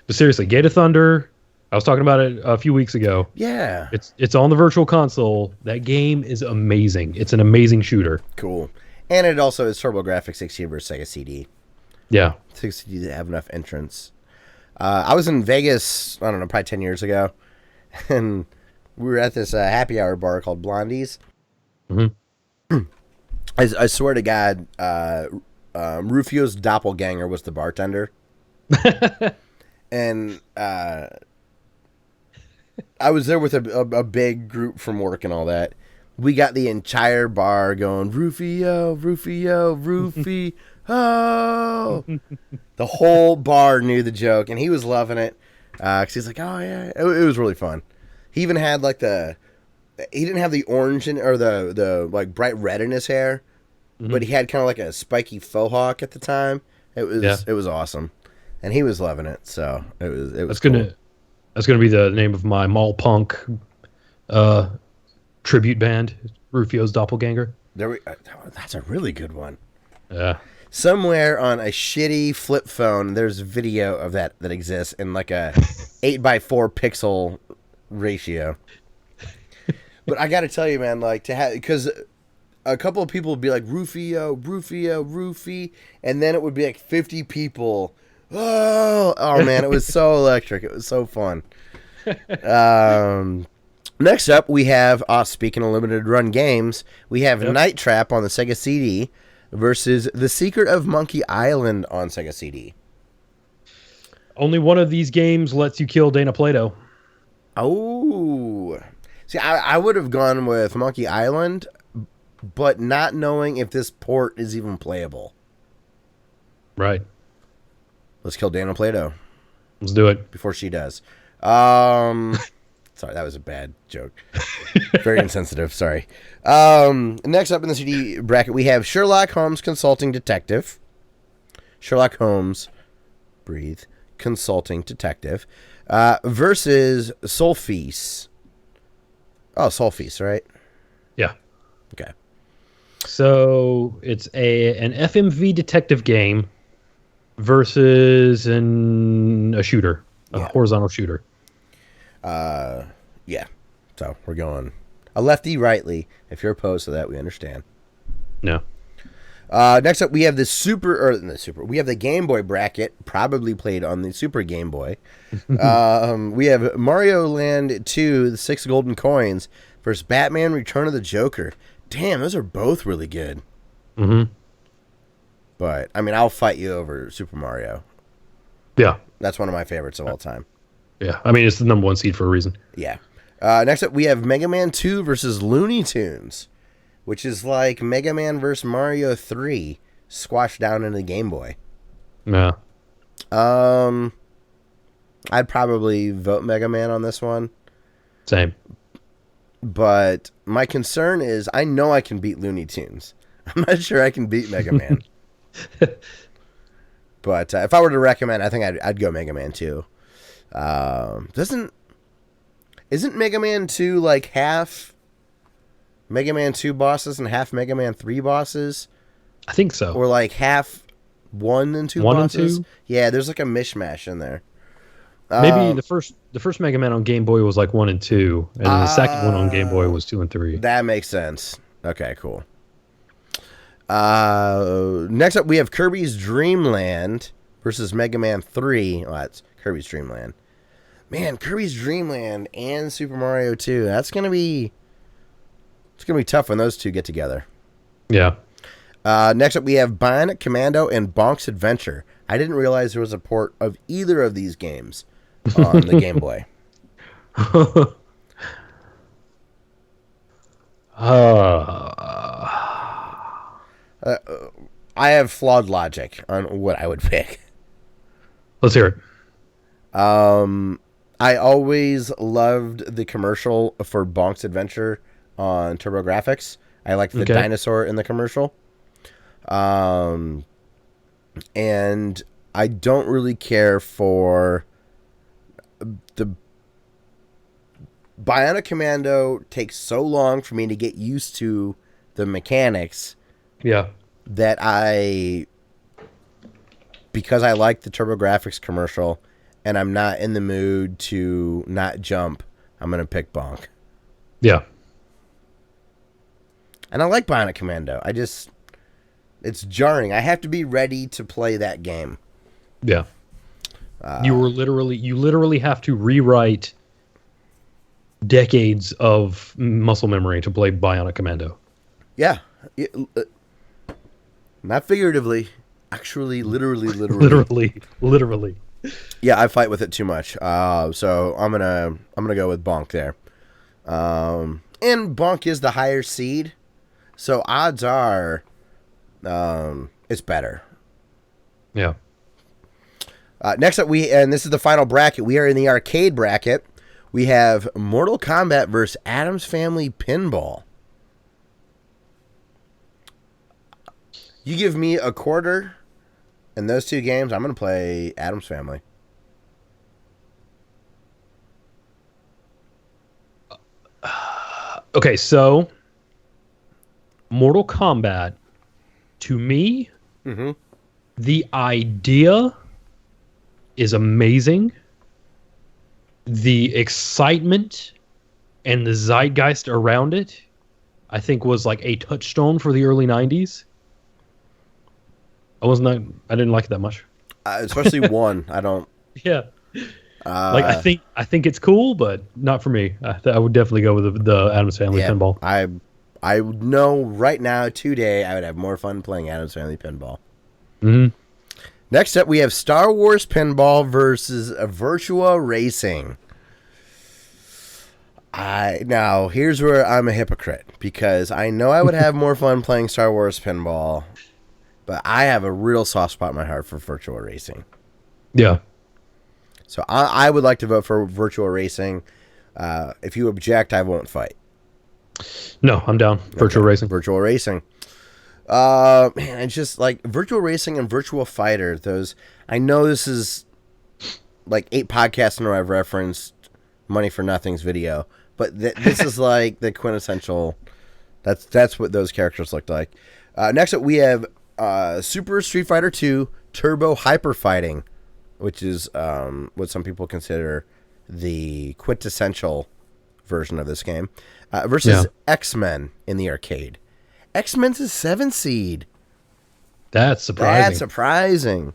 But seriously, Gate of Thunder, I was talking about it a few weeks ago. Yeah. It's on the Virtual Console. That game is amazing. It's an amazing shooter. Cool. And it also is TurboGrafx 16 versus Sega CD. Yeah. Sega CD didn't have enough entrants. I was in Vegas, I don't know, probably 10 years ago. And we were at this happy hour bar called Blondie's. Mm-hmm. I swear to God, Rufio's doppelganger was the bartender. And I was there with a big group from work and all that. We got the entire bar going, Rufio, Rufio, Rufio. The whole bar knew the joke, and he was loving it. Because he's like, oh, yeah. It was really fun. He even had, like, the he didn't have the orange or the like bright red in his hair, but he had kind of like a spiky faux hawk at the time. It was awesome, and he was loving it. So it was. That's gonna be the name of my mall punk tribute band, Rufio's Doppelganger. That's a really good one. Yeah. Somewhere on a shitty flip phone, there's a video of that exists in like a 8x4 pixel ratio. But I got to tell you, man, like to have, because a couple of people would be like Rufio, Roofy, and then it would be like 50 people. Oh man, it was so electric. It was so fun. Next up, we have, speaking of limited run games, we have Night Trap on the Sega CD versus The Secret of Monkey Island on Sega CD. Only one of these games lets you kill Dana Plato. Oh. See, I would have gone with Monkey Island, but not knowing if this port is even playable. Right. Let's kill Dana Plato. Let's do it. Before she does. Sorry, that was a bad joke. Very insensitive, sorry. Next up in the CD bracket, we have Sherlock Holmes Consulting Detective. Sherlock Holmes, breathe, Consulting Detective, versus Solfease. Oh, Solfease, right? Yeah. Okay. So it's an FMV detective game versus a shooter, a horizontal shooter. Yeah. So we're going a lefty, rightly. If you're opposed to that, we understand. No. Next up, we have we have the Game Boy bracket, probably played on the Super Game Boy. We have Mario Land 2, the 6 golden coins, versus Batman Return of the Joker. Damn, those are both really good. Mm-hmm. But, I mean, I'll fight you over Super Mario. Yeah. That's one of my favorites of all time. Yeah, I mean, it's the number one seed for a reason. Yeah. Next up, we have Mega Man 2 versus Looney Tunes, which is like Mega Man versus Mario 3 squashed down into the Game Boy. Yeah. I'd probably vote Mega Man on this one. Same. But my concern is I know I can beat Looney Tunes. I'm not sure I can beat Mega Man. But if I were to recommend, I think I'd go Mega Man 2. Isn't Mega Man 2 like half Mega Man 2 bosses and half Mega Man 3 bosses? I think so. Or like half 1 and 2 bosses? And 2? Yeah, there's like a mishmash in there. Maybe the first Mega Man on Game Boy was like 1 and 2, and the second one on Game Boy was 2 and 3. That makes sense. Okay, cool. Next up, we have Kirby's Dreamland versus Mega Man 3. Oh, that's Kirby's Dreamland. Man, Kirby's Dreamland and Super Mario 2. It's gonna be tough when those two get together. Yeah. Next up, we have Bionic Commando and Bonks Adventure. I didn't realize there was a port of either of these games on the Game Boy. I have flawed logic on what I would pick. Let's hear it. I always loved the commercial for Bonks Adventure on TurboGrafx. I liked the dinosaur in the commercial. And I don't really care for the Bionic Commando. Takes so long for me to get used to the mechanics. Yeah. That because I like the TurboGrafx commercial and I'm not in the mood to not jump, I'm going to pick Bonk. Yeah. And I like Bionic Commando. It's jarring. I have to be ready to play that game. Yeah. You literally have to rewrite decades of muscle memory to play Bionic Commando. Yeah. Not figuratively. Actually, literally. Literally. Yeah, I fight with it too much. So I'm gonna go with Bonk there. And Bonk is the higher seed, so odds are, it's better. Yeah. Next up, and this is the final bracket. We are in the arcade bracket. we have Mortal Kombat versus Addams Family Pinball. You give me a quarter in those two games, I'm going to play Addams Family. Okay, so Mortal Kombat, to me, the idea is amazing. The excitement and the zeitgeist around it, I think, was like a touchstone for the early 90s. I didn't like it that much. Especially one. I don't. Yeah. I think it's cool, but not for me. I would definitely go with the Addams Family Pinball. I know right now, today, I would have more fun playing Addams Family Pinball. Mm-hmm. Next up, we have Star Wars Pinball versus Virtua Racing. Now, here's where I'm a hypocrite, because I know I would have more fun playing Star Wars Pinball, but I have a real soft spot in my heart for Virtua Racing. Yeah. So I would like to vote for Virtua Racing. If you object, I won't fight. No, I'm down. Virtua Racing. Virtua Racing. Man, it's just like Virtua Racing and Virtua Fighter. Those, I know this is like 8 podcasts in a row I've referenced Money for Nothing's video, but this is like the quintessential. That's what those characters looked like. Next up, we have Super Street Fighter 2 Turbo Hyper Fighting, which is what some people consider the quintessential version of this game, versus X-Men in the arcade. X-Men's a 7 seed. That's surprising. That's surprising.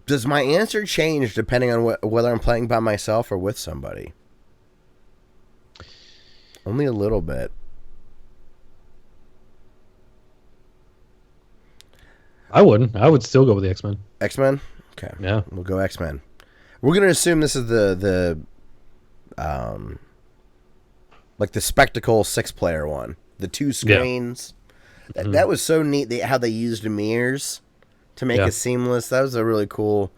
Does my answer change depending on whether I'm playing by myself or with somebody? Only a little bit. I wouldn't. I would still go with the X-Men. X-Men? Okay. Yeah. We'll go X-Men. We're going to assume this is the like the Spectacle 6-player one. The 2 screens. Yeah. That was so neat, how they used mirrors to make it seamless. That was a really cool...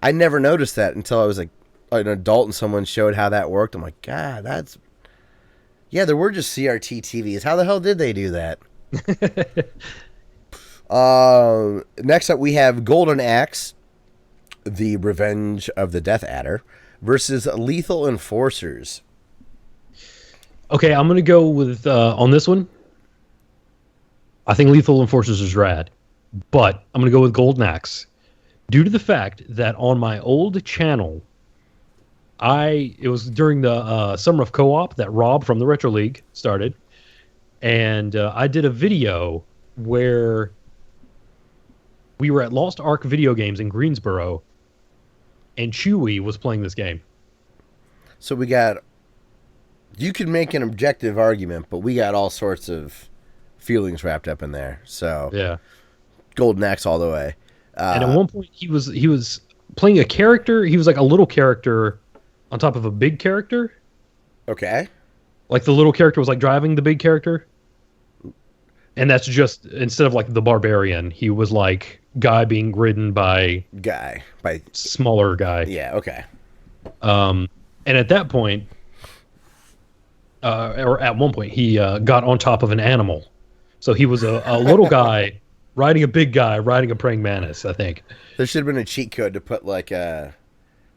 I never noticed that until I was like an adult and someone showed how that worked. I'm like, God, that's... Yeah, there were just CRT TVs. How the hell did they do that? Next up, we have Golden Axe, The Revenge of the Death Adder, versus Lethal Enforcers. Okay, I'm going to go with, on this one, I think Lethal Enforcers is rad, but I'm going to go with Golden Axe. Due to the fact that on my old channel, it was during the Summer of Co-op that Rob from the Retro League started, and I did a video where we were at Lost Ark Video Games in Greensboro, and Chewie was playing this game. So you could make an objective argument, but we got all sorts of feelings wrapped up in there. So yeah, Golden Axe all the way. And at one point, he was playing a character. He was like a little character on top of a big character. Okay. Like the little character was like driving the big character. And that's just, instead of like the barbarian, he was like guy being ridden by smaller guy. Yeah, okay. And at that point, or at one point, he got on top of an animal. So he was a little guy riding a big guy, riding a praying mantis, I think. There should have been a cheat code to put like a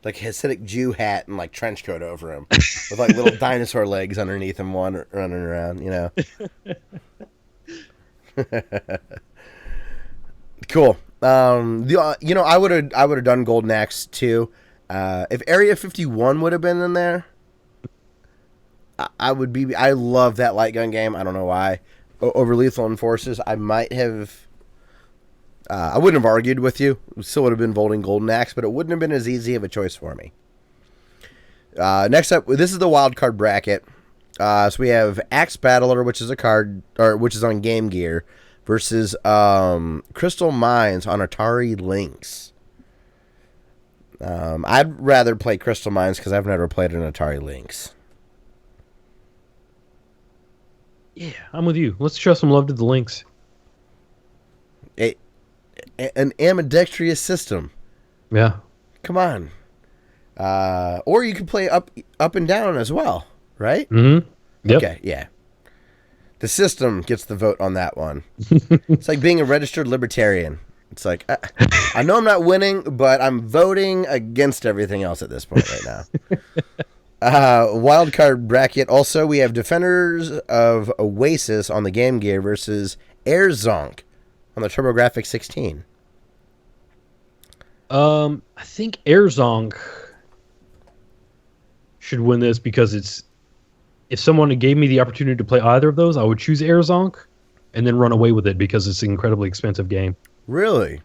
Hasidic Jew hat and like trench coat over him with like little dinosaur legs underneath him running around, you know. Cool. I would have done Golden Axe too. If Area 51 would have been in there, I love that light gun game. I don't know why. Over Lethal Enforcers, I might have. I wouldn't have argued with you. Still would have been voting Golden Axe, but it wouldn't have been as easy of a choice for me. Next up, this is the wild card bracket. So we have Axe Battler, which is which is on Game Gear, versus Crystal Mines on Atari Lynx. I'd rather play Crystal Mines because I've never played an Atari Lynx. Yeah, I'm with you. Let's show some love to the Lynx. an ambidextrous system. Yeah. Come on. Or you can play up and down as well, right? Mm-hmm. Yep. Okay, yeah. The system gets the vote on that one. It's like being a registered libertarian. It's like, I know I'm not winning, but I'm voting against everything else at this point right now. Wild card bracket. Also, we have Defenders of Oasis on the Game Gear versus Air Zonk on the TurboGrafx 16. I think Airzonk should win this because if someone gave me the opportunity to play either of those, I would choose Airzonk and then run away with it because it's an incredibly expensive game. Really?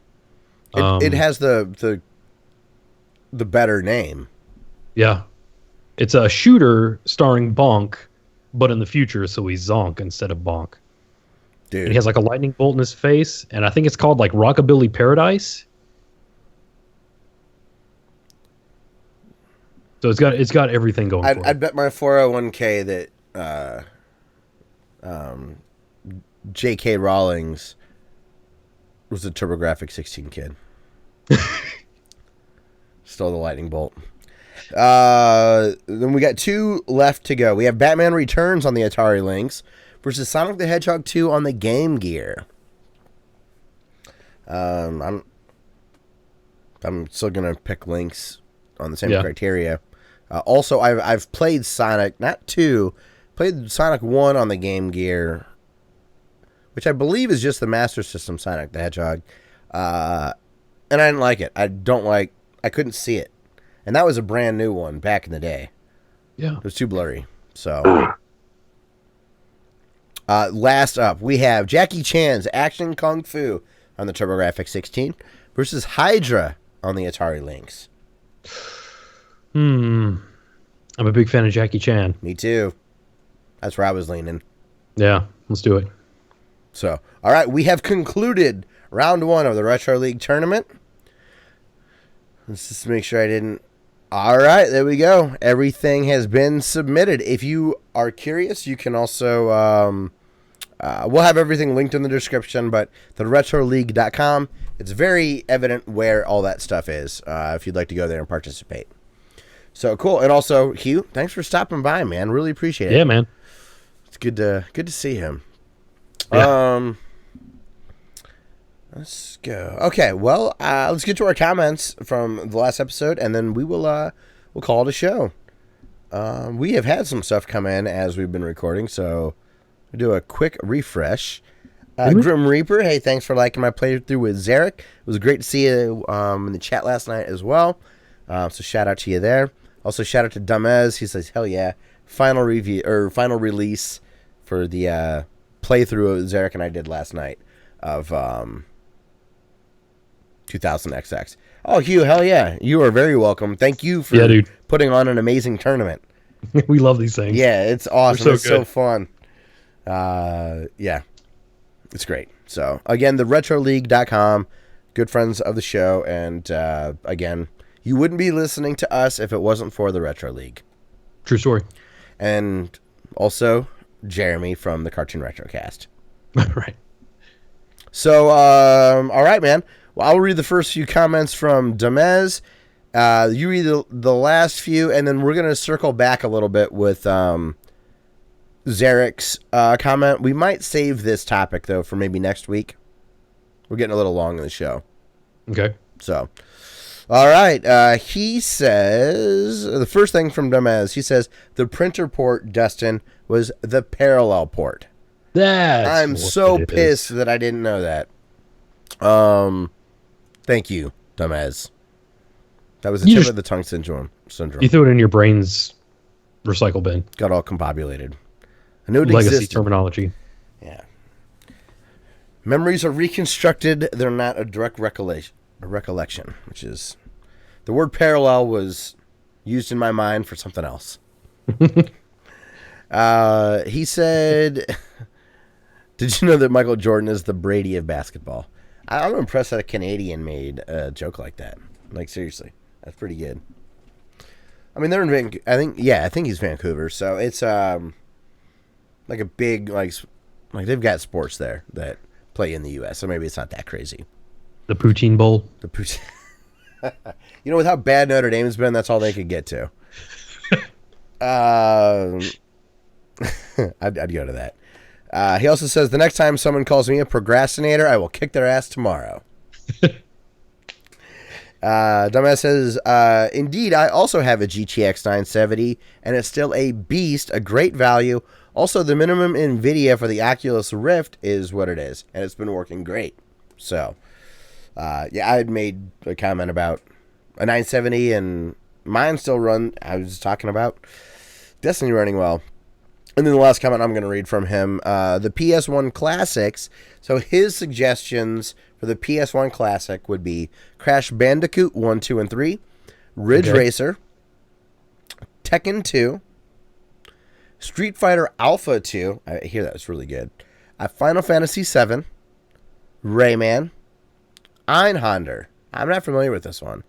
It has the better name. Yeah. It's a shooter starring Bonk, but in the future, so he's Zonk instead of Bonk. Dude. And he has like a lightning bolt in his face, and I think it's called like Rockabilly Paradise. So it's got everything going for it. I'd bet my 401k that J.K. Rowling's was a TurboGrafx 16 kid. Stole the lightning bolt. Then we got 2 left to go. We have Batman Returns on the Atari Lynx versus Sonic the Hedgehog 2 on the Game Gear. I'm still gonna pick Lynx on the same criteria. Also, I've played Sonic, not 2, played Sonic 1 on the Game Gear, which I believe is just the Master System Sonic the Hedgehog. And I didn't like it. I couldn't see it. And that was a brand new one back in the day. Yeah. It was too blurry. So, last up, we have Jackie Chan's Action Kung Fu on the TurboGrafx 16 versus Hydra on the Atari Lynx. I'm a big fan of Jackie Chan. Me too. That's where I was leaning. Yeah, let's do it. So, all right, we have concluded round 1 of the Retro League tournament. Let's just make sure I didn't. All right, there we go. Everything has been submitted. If you are curious, you can also, we'll have everything linked in the description, but the retroleague.com, it's very evident where all that stuff is, if you'd like to go there and participate. So cool. And also, Hugh, thanks for stopping by, man. Really appreciate it. Yeah, man. It's good to see him. Yeah. Let's go. Okay, well, let's get to our comments from the last episode, and then we'll call it a show. We have had some stuff come in as we've been recording, so we'll do a quick refresh. Grim Reaper, hey, thanks for liking my playthrough with Zarek. It was great to see you in the chat last night as well. So shout out to you there. Also, shout out to Dumez. He says, hell yeah. Final release for the playthrough of Zarek and I did last night of 2000XX. Oh, Hugh, hell yeah. You are very welcome. Thank you for putting on an amazing tournament. We love these things. Yeah, it's awesome. So it's so fun. Yeah, it's great. So, again, the retroleague.com, good friends of the show. And, again, you wouldn't be listening to us if it wasn't for the Retro League. True story. And also Jeremy from the Cartoon Retrocast. Right. So, all right, man. Well, I'll read the first few comments from Demez. You read the last few, and then we're going to circle back a little bit with Zarek's comment. We might save this topic, though, for maybe next week. We're getting a little long in the show. Okay. So, all right. He says, the first thing from Demez, he says, the printer port, Dustin, was the parallel port. I'm so pissed that I didn't know that. Thank you, dumbass. That was the tip of the tongue syndrome. You threw it in your brain's recycle bin. Got all combobulated. I knew it Legacy existed. Terminology. Yeah. Memories are reconstructed. They're not a direct recollection, which is... The word parallel was used in my mind for something else. He said... Did you know that Michael Jordan is the Brady of basketball? I'm impressed that a Canadian made a joke like that. Like, seriously. That's pretty good. I mean, they're in Vancouver. I think he's Vancouver. So it's like a big, like they've got sports there that play in the U.S. So maybe it's not that crazy. The poutine bowl. The poutine. With how bad Notre Dame's been, that's all they could get to. I'd go to that. He also says, the next time someone calls me a procrastinator, I will kick their ass tomorrow. Dumbass says, indeed, I also have a GTX 970, and it's still a beast, a great value. Also, the minimum NVIDIA for the Oculus Rift is what it is, and it's been working great. So, I had made a comment about a 970, and mine still run. I was talking about Destiny running well. And then the last comment I'm going to read from him, the PS1 Classics. So his suggestions for the PS1 Classic would be Crash Bandicoot 1, 2, and 3, Ridge Racer, Tekken 2, Street Fighter Alpha 2. I hear that was really good. Final Fantasy 7, Rayman, Einhander. I'm not familiar with this one.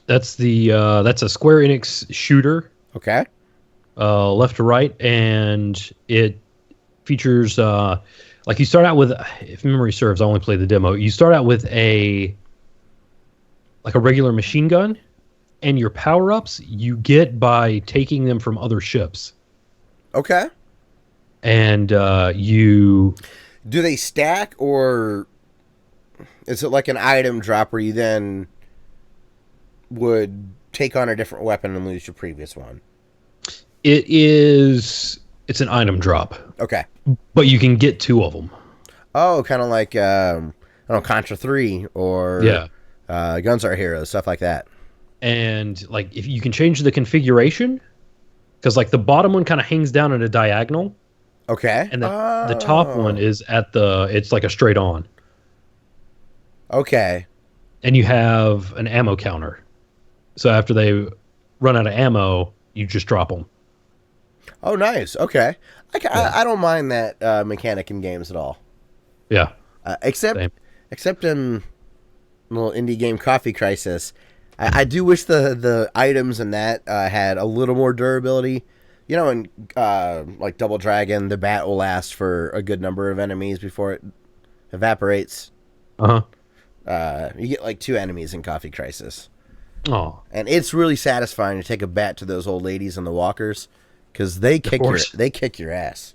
That's a Square Enix shooter. Okay. Left to right, and it features like you start out with, if memory serves, I only played the demo. You start out with a regular machine gun, and your power-ups you get by taking them from other ships. Okay. And do they stack, or is it like an item drop where you then would take on a different weapon and lose your previous one? It's an item drop. Okay. But you can get two of them. Oh, kind of like Contra 3 or Guns Are Heroes, stuff like that. And like if you can change the configuration, because like the bottom one kind of hangs down at a diagonal. Okay. And the top one is it's like a straight on. Okay. And you have an ammo counter. So after they run out of ammo, you just drop them. Oh, nice. Okay. I don't mind that mechanic in games at all. Yeah. Except in little indie game Coffee Crisis, I do wish the items in that had a little more durability. In like Double Dragon, the bat will last for a good number of enemies before it evaporates. Uh-huh. You get like 2 enemies in Coffee Crisis. Oh. And it's really satisfying to take a bat to those old ladies in the walkers, because they kick your ass.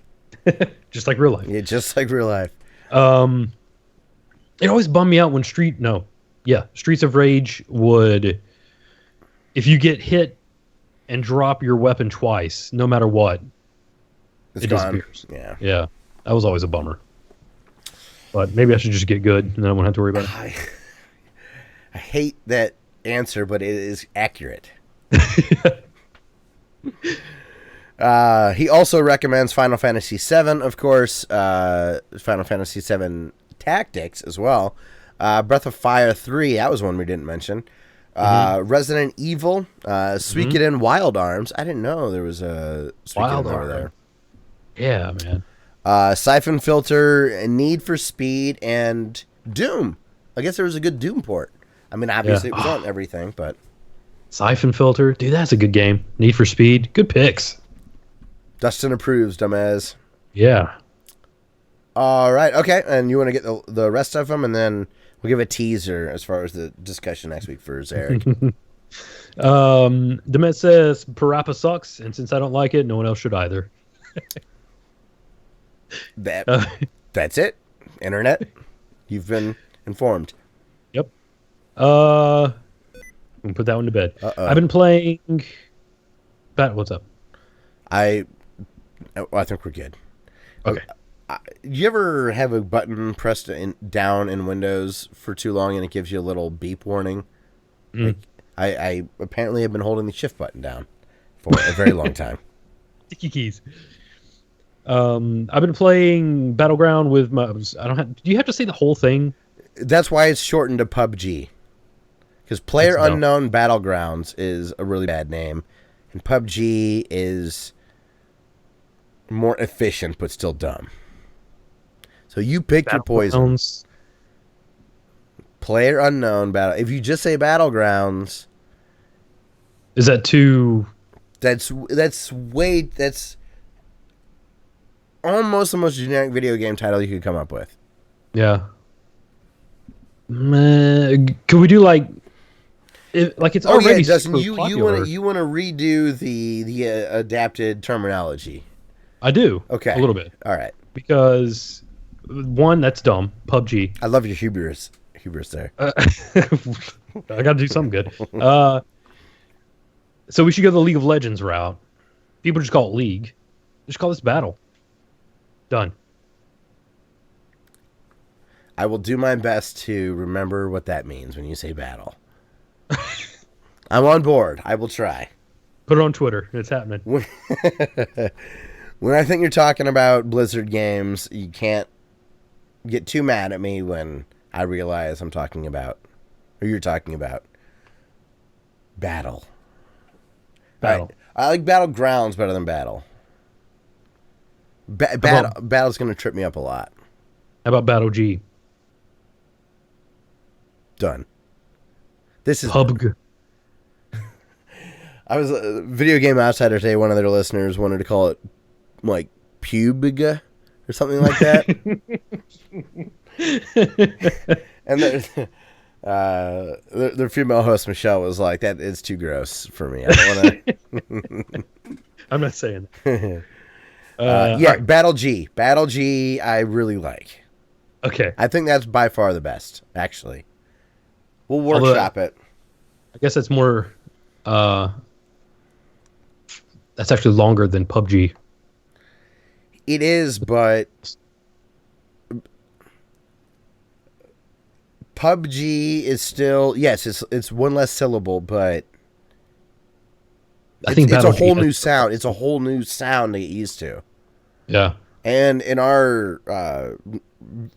Just like real life. Yeah, just like real life. It always bummed me out when Streets of Rage would, if you get hit and drop your weapon twice, no matter what, it disappears. Yeah. That was always a bummer. But maybe I should just get good, and then I won't have to worry about it. I hate that answer, but it is accurate. He also recommends Final Fantasy VII, of course, Final Fantasy VII Tactics as well, Breath of Fire 3, that was one we didn't mention, Resident Evil, Suikoden Wild Arms. I didn't know there was a Suikoden over there. Yeah, man. Siphon Filter, Need for Speed, and Doom. I guess there was a good Doom port. I mean, obviously it was on everything, but... Siphon Filter, dude, that's a good game. Need for Speed, good picks. Dustin approves, dumbass. Yeah. All right, okay, and you want to get the rest of them, and then we'll give a teaser as far as the discussion next week for Zarek. Demet says, Parappa sucks, and since I don't like it, no one else should either. That's it. Internet, you've been informed. Yep. I'm gonna put that one to bed. I've been playing. What's up? I think we're good. Okay. You ever have a button pressed down in Windows for too long and it gives you a little beep warning? Like, I apparently have been holding the shift button down for a very long time. Sticky keys. I've been playing Battleground with my. Do you have to say the whole thing? That's why it's shortened to PUBG. Because PlayerUnknown Battlegrounds is a really bad name, and PUBG is more efficient but still dumb. So you picked your poison. PlayerUnknown Battle. If you just say Battlegrounds, is that too? That's almost the most generic video game title you could come up with. Yeah. Could we do like it's already Dustin, super popular. you want to redo the adapted terminology? I do. Okay, a little bit. All right. Because one, that's dumb. PUBG. I love your hubris there. I got to do something good. So we should go the League of Legends route. People just call it League. Just call this Battle. Done. I will do my best to remember what that means when you say battle. I'm on board. I will try. Put it on Twitter. It's happening. When I think you're talking about Blizzard games, you can't get too mad at me when I realize I'm talking about, or you're talking about, battle. Battle. I like Battlegrounds better than Battle. Battle's going to trip me up a lot. How about Battle G? Done. This is PUBG. I was a Video Game Outsider today. One of their listeners wanted to call it like Pubiga or something like that. And their female host Michelle was like, "That is too gross for me. I don't want to." I'm not saying that. Right. Battle G. Battle G. I really like. Okay. I think that's by far the best. Actually, we'll workshop it. I guess that's more. That's actually longer than PUBG. It is, but PUBG is still, yes, it's one less syllable, but I think it's a Battle whole G new sound. It's a whole new sound to get used to. Yeah. And in our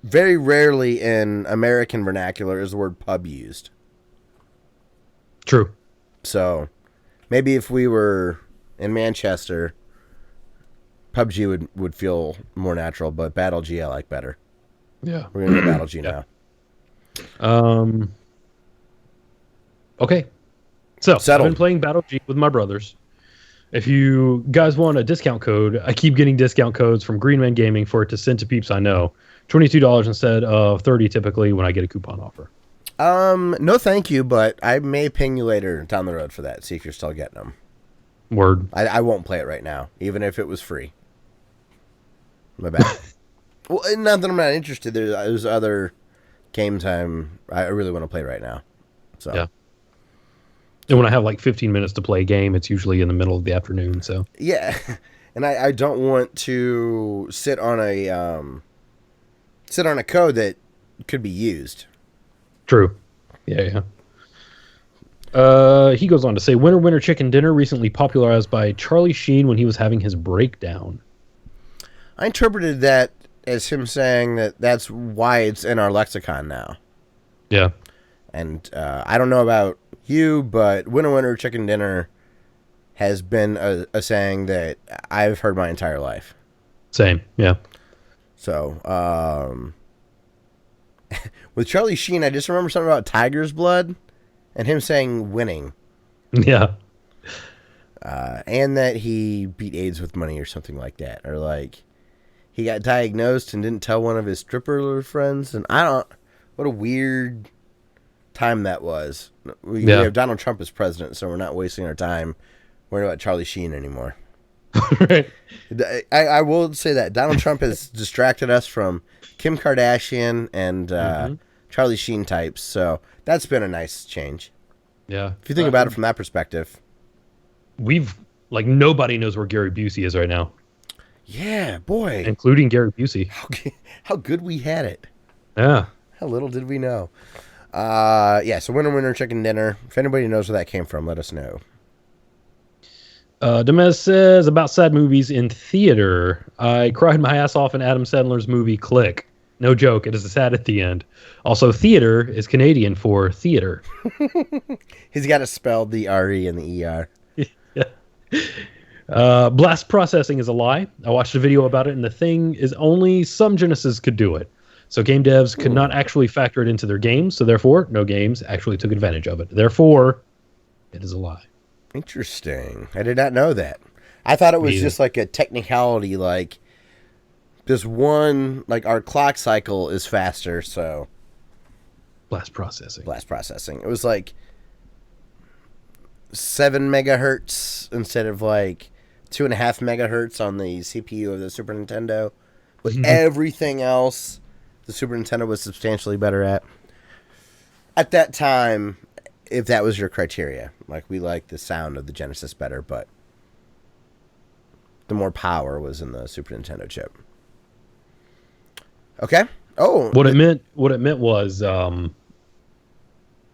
very rarely in American vernacular is the word pub used. True. So maybe if we were in Manchester, PUBG would feel more natural, but Battle G I like better. Yeah. We're going to go Battle G now. Okay. So Settled. I've been playing Battle G with my brothers. If you guys want a discount code, I keep getting discount codes from Greenman Gaming for it to send to peeps I know. $22 instead of $30 typically when I get a coupon offer. No thank you, but I may ping you later down the road for that, see if you're still getting them. Word. I won't play it right now, even if it was free. My bad. Well, not that I'm not interested. There's other games I really want to play right now. So yeah. And when I have like 15 minutes to play a game, it's usually in the middle of the afternoon. So yeah, and I don't want to sit on a code that could be used. True. Yeah. He goes on to say, Winner Winner Chicken Dinner recently popularized by Charlie Sheen when he was having his breakdown. I interpreted that as him saying that that's why it's in our lexicon now. Yeah. And I don't know about you, but Winner Winner Chicken Dinner has been a saying that I've heard my entire life. Same, yeah. So, with Charlie Sheen, I just remember something about Tiger's Blood and him saying winning. Yeah. And that he beat AIDS with money or something like that. Or like he got diagnosed and didn't tell one of his stripper friends. And what a weird time that was. We have Donald Trump as president, so we're not wasting our time worrying about Charlie Sheen anymore. Right. I will say that Donald Trump has distracted us from Kim Kardashian and Charlie Sheen types, so that's been a nice change. Yeah. If you think about it from that perspective. Nobody knows where Gary Busey is right now. Yeah, boy. Including Gary Busey. How good we had it. Yeah. How little did we know. So Winner Winner Chicken Dinner. If anybody knows where that came from, let us know. Demez says, about sad movies in theater. I cried my ass off in Adam Sandler's movie Click. No joke, it is sad at the end. Also, theater is Canadian for theater. He's got to spell the R-E and the E-R. Yeah. Blast processing is a lie. I watched a video about it, and the thing is only some Genesis could do it. So game devs could not actually factor it into their games, so therefore, no games actually took advantage of it. Therefore, it is a lie. Interesting. I did not know that. I thought it was just like a technicality, like this one, like our clock cycle is faster, so Blast processing. It was like 7 megahertz instead of like 2.5 megahertz on the CPU of the Super Nintendo. With everything else, the Super Nintendo was substantially better at that time, if that was your criteria. Like, we liked the sound of the Genesis better, but the more power was in the Super Nintendo chip. Okay. Oh, what it meant was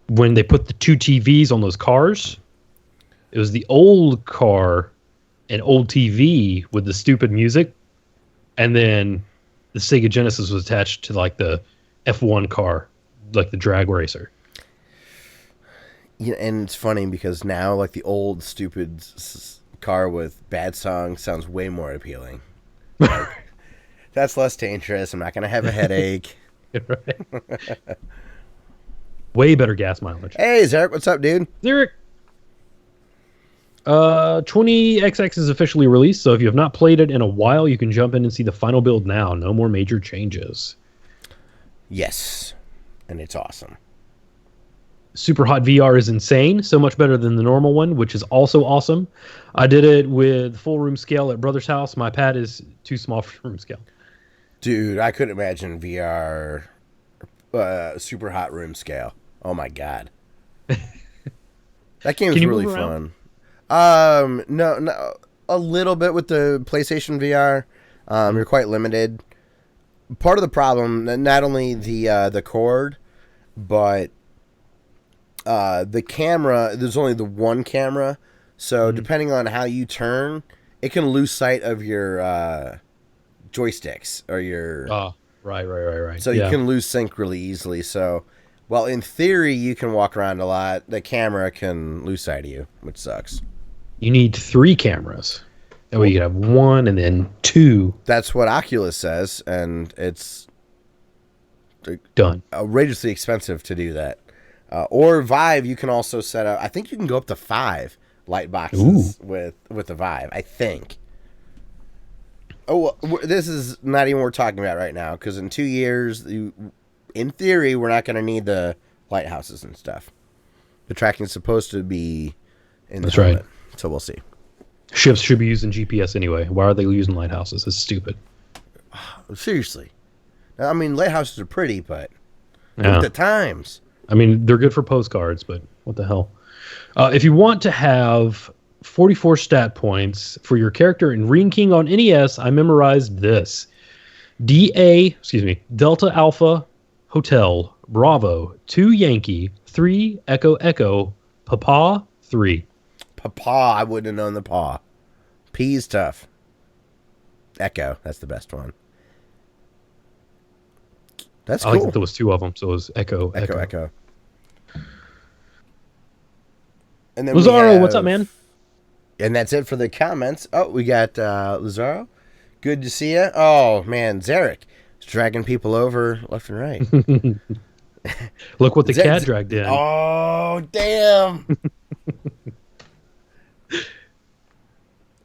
when they put the 2 TVs on those cars, it was the old car and old TV with the stupid music, and then the Sega Genesis was attached to like the F1 car, like the drag racer. Yeah, and it's funny because now, like, the old stupid car with bad songs sounds way more appealing. Like, that's less dangerous. I'm not gonna have a headache. Way better gas mileage. Hey, Zarek, what's up, dude? Zarek. 20XX is officially released, so if you have not played it in a while, you can jump in and see the final build now. No more major changes. Yes, and it's awesome. Super Hot VR is insane, so much better than the normal one, which is also awesome. I did it with full room scale at Brother's house. My pad is too small for room scale. Dude, I couldn't imagine VR Super Hot room scale. Oh my god. That game's really fun. No, a little bit with the PlayStation VR. You're quite limited. Part of the problem, not only the cord, but the camera. There's only the one camera, so depending on how you turn, it can lose sight of your joysticks or your. Right. So you can lose sync really easily. So, while in theory you can walk around a lot, the camera can lose sight of you, which sucks. You need 3 cameras. That way you can have 1 and then 2. That's what Oculus says, and it's done. Outrageously expensive to do that. Or Vive, you can also set up. I think you can go up to 5 light boxes with the Vive. I think. Oh, well, this is not even what we're talking about right now, because in 2 years, in theory, we're not going to need the lighthouses and stuff. The tracking is supposed to be in the helmet. Right. So we'll see. Ships should be using GPS anyway. Why are they using lighthouses? It's stupid. Seriously. I mean, lighthouses are pretty, but at the times. I mean, they're good for postcards, but what the hell? If you want to have 44 stat points for your character in Ring King on NES, I memorized this. Delta Alpha Hotel Bravo 2 Yankee 3 Echo Echo Papa 3. Papa, I wouldn't have known the paw. P's tough. Echo, that's the best one. That's cool. I like that there was 2 of them, so it was Echo. And then Lazaro, what's up, man? And that's it for the comments. Oh, we got Lazaro. Good to see you. Oh, man, Zarek is dragging people over left and right. Look what the cat dragged in. Oh, damn.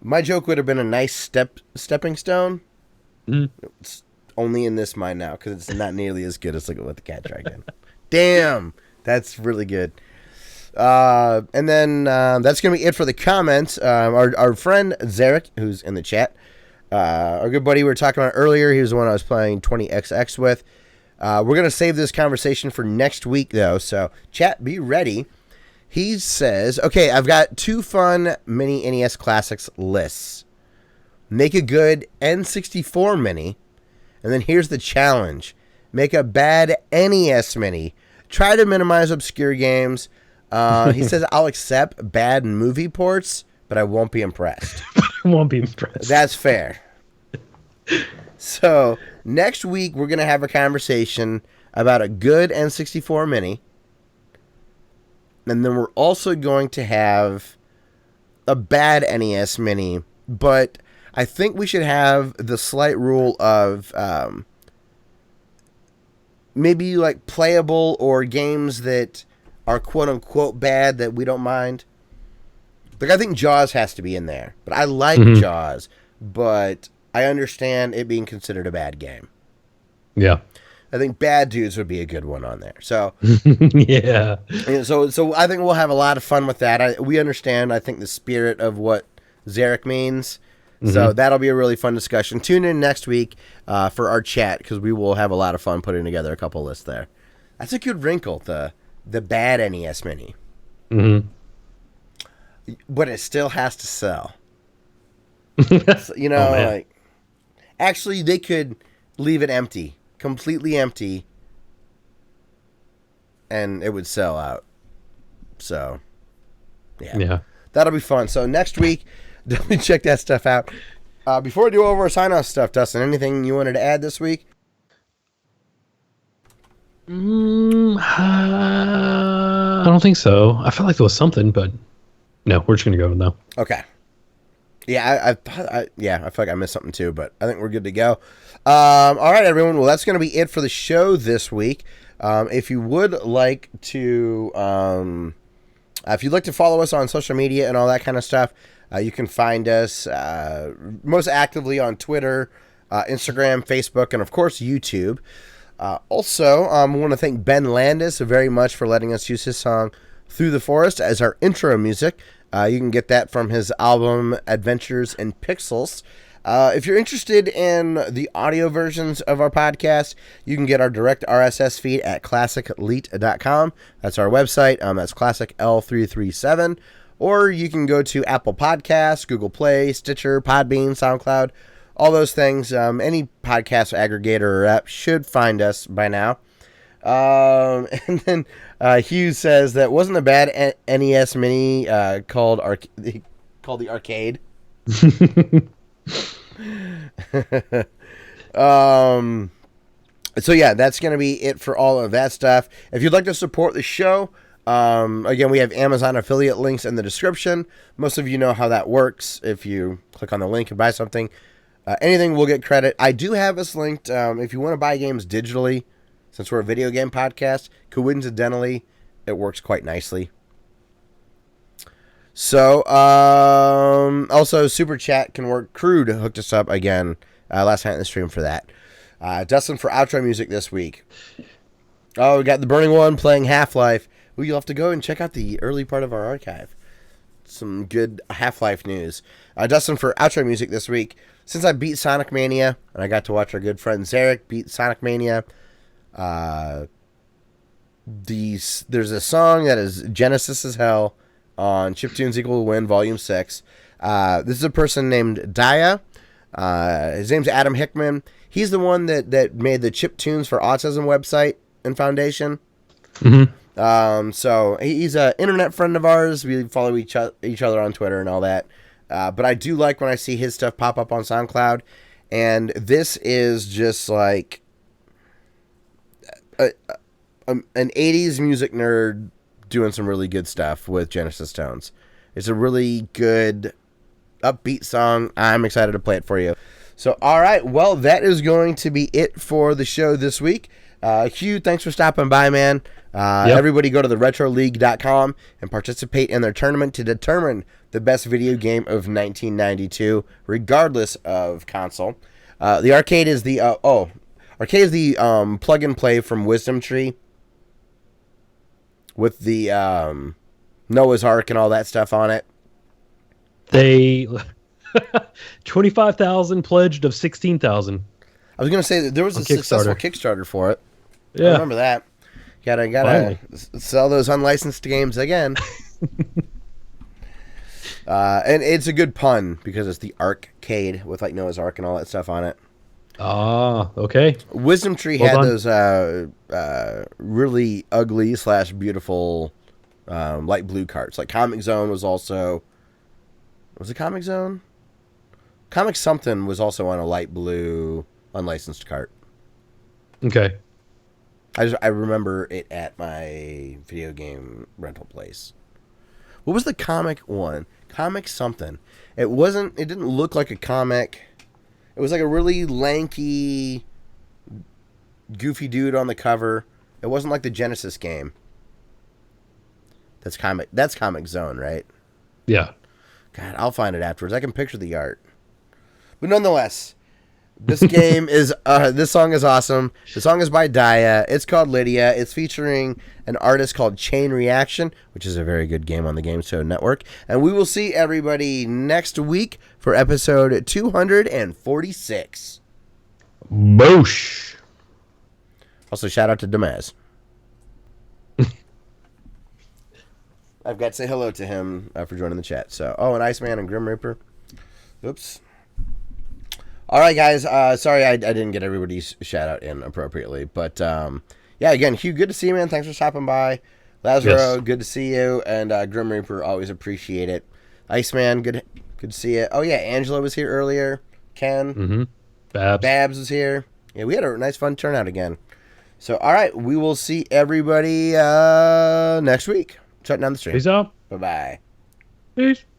My joke would have been a nice stepping stone. It's only in this mind now because it's not nearly as good as look at what the cat dragged in. Damn, that's really good. And then that's going to be it for the comments. Our friend Zarek, who's in the chat, our good buddy we were talking about earlier, he was the one I was playing 20XX with. We're going to save this conversation for next week, though, so chat, be ready. He says, okay, I've got 2 fun mini NES Classics lists. Make a good N64 mini, and then here's the challenge. Make a bad NES mini. Try to minimize obscure games. He says, I'll accept bad movie ports, but I won't be impressed. That's fair. So, next week, we're going to have a conversation about a good N64 mini. And then we're also going to have a bad NES mini, but I think we should have the slight rule of maybe like playable or games that are quote-unquote bad that we don't mind. Like, I think Jaws has to be in there. But I like Jaws, but I understand it being considered a bad game. Yeah. I think Bad Dudes would be a good one on there. So Yeah. So I think we'll have a lot of fun with that. We understand, I think, the spirit of what Zarek means. So that'll be a really fun discussion. Tune in next week for our chat, because we will have a lot of fun putting together a couple lists there. That's a good wrinkle, the bad NES Mini. But it still has to sell. So, like, actually, they could leave it empty, completely empty, and it would sell out. So, yeah. That'll be fun. So next week, definitely check that stuff out. Before we do over our sign-off stuff, Dustin, anything you wanted to add this week? I don't think so. I felt like there was something, but no, we're just going to go with no. Okay. Yeah, I feel like I missed something too, but I think we're good to go. All right, everyone. Well, that's going to be it for the show this week. If you would like to, if you'd like to follow us on social media and all that kind of stuff, you can find us most actively on Twitter, Instagram, Facebook, and of course YouTube. Also, I want to thank Ben Landis very much for letting us use his song "Through the Forest" as our intro music. You can get that from his album Adventures in Pixels. If you're interested in the audio versions of our podcast, you can get our direct RSS feed at classicelite.com. That's our website. That's Classic L337. Or you can go to Apple Podcasts, Google Play, Stitcher, Podbean, SoundCloud, all those things. Any podcast aggregator or app should find us by now. And then Hugh says that wasn't a bad NES Mini called the Arcade. So yeah, that's going to be it for all of that stuff. If you'd like to support the show, again, we have Amazon affiliate links in the description. Most of you know how that works. If you click on the link and buy something, anything will get credit. I do have us linked. If you want to buy games digitally, since we're a video game podcast, coincidentally, it works quite nicely. So, also, Super Chat can work. Crude hooked us up again last night in the stream for that. Dustin, for outro music this week. Oh, we got the Burning One playing Half-Life. Well, you'll have to go and check out the early part of our archive. Some good Half-Life news. Dustin, for outro music this week. Since I beat Sonic Mania, and I got to watch our good friend Zarek beat Sonic Mania, there's a song that is Genesis as hell on Chiptunes Equal Win Volume 6. This is a person named Daya. His name's Adam Hickman. He's the one that made the Chiptunes for Autism website and foundation. So he's an internet friend of ours. We follow each other on Twitter and all that. But I do like when I see his stuff pop up on SoundCloud. And this is just like an 80s music nerd doing some really good stuff with Genesis tones. It's a really good upbeat song. I'm excited to play it for you. So, all right. Well, that is going to be it for the show this week. Hugh, thanks for stopping by, man. Everybody go to theretroleague.com and participate in their tournament to determine the best video game of 1992, regardless of console. The arcade is the plug and play from Wisdom Tree with the Noah's Ark and all that stuff on it. They 25,000 pledged of 16,000. I was gonna say that there was a successful Kickstarter for it. Yeah, I remember that. Gotta sell those unlicensed games again. And it's a good pun because it's the arcade with like Noah's Ark and all that stuff on it. Ah, okay. Wisdom Tree had those really ugly / beautiful light blue carts. Like Comic Zone was also... Was it Comic Zone? Comic something was also on a light blue unlicensed cart. Okay. I remember it at my video game rental place. What was the comic one? Comic something. It didn't look like a comic. It was like a really lanky, goofy dude on the cover. It wasn't like the Genesis game. That's Comic Zone, right? Yeah. God, I'll find it afterwards. I can picture the art. But nonetheless, This game is, this song is awesome. The song is by Daya. It's called Lydia. It's featuring an artist called Chain Reaction, which is a very good game on the Game Show Network. And we will see everybody next week for episode 246. Boosh. Also, shout out to Demaz. I've got to say hello to him for joining the chat. So, and Iceman and Grim Reaper. Oops. All right, guys. Sorry I didn't get everybody's shout out in appropriately, but yeah. Again, Hugh, good to see you, man. Thanks for stopping by. Lazaro, good to see you, and Grim Reaper, always appreciate it. Iceman, good to see you. Oh yeah, Angela was here earlier. Ken, Babs was here. Yeah, we had a nice, fun turnout again. So, all right, we will see everybody next week. Shutting down the stream. Peace out. Bye bye. Peace.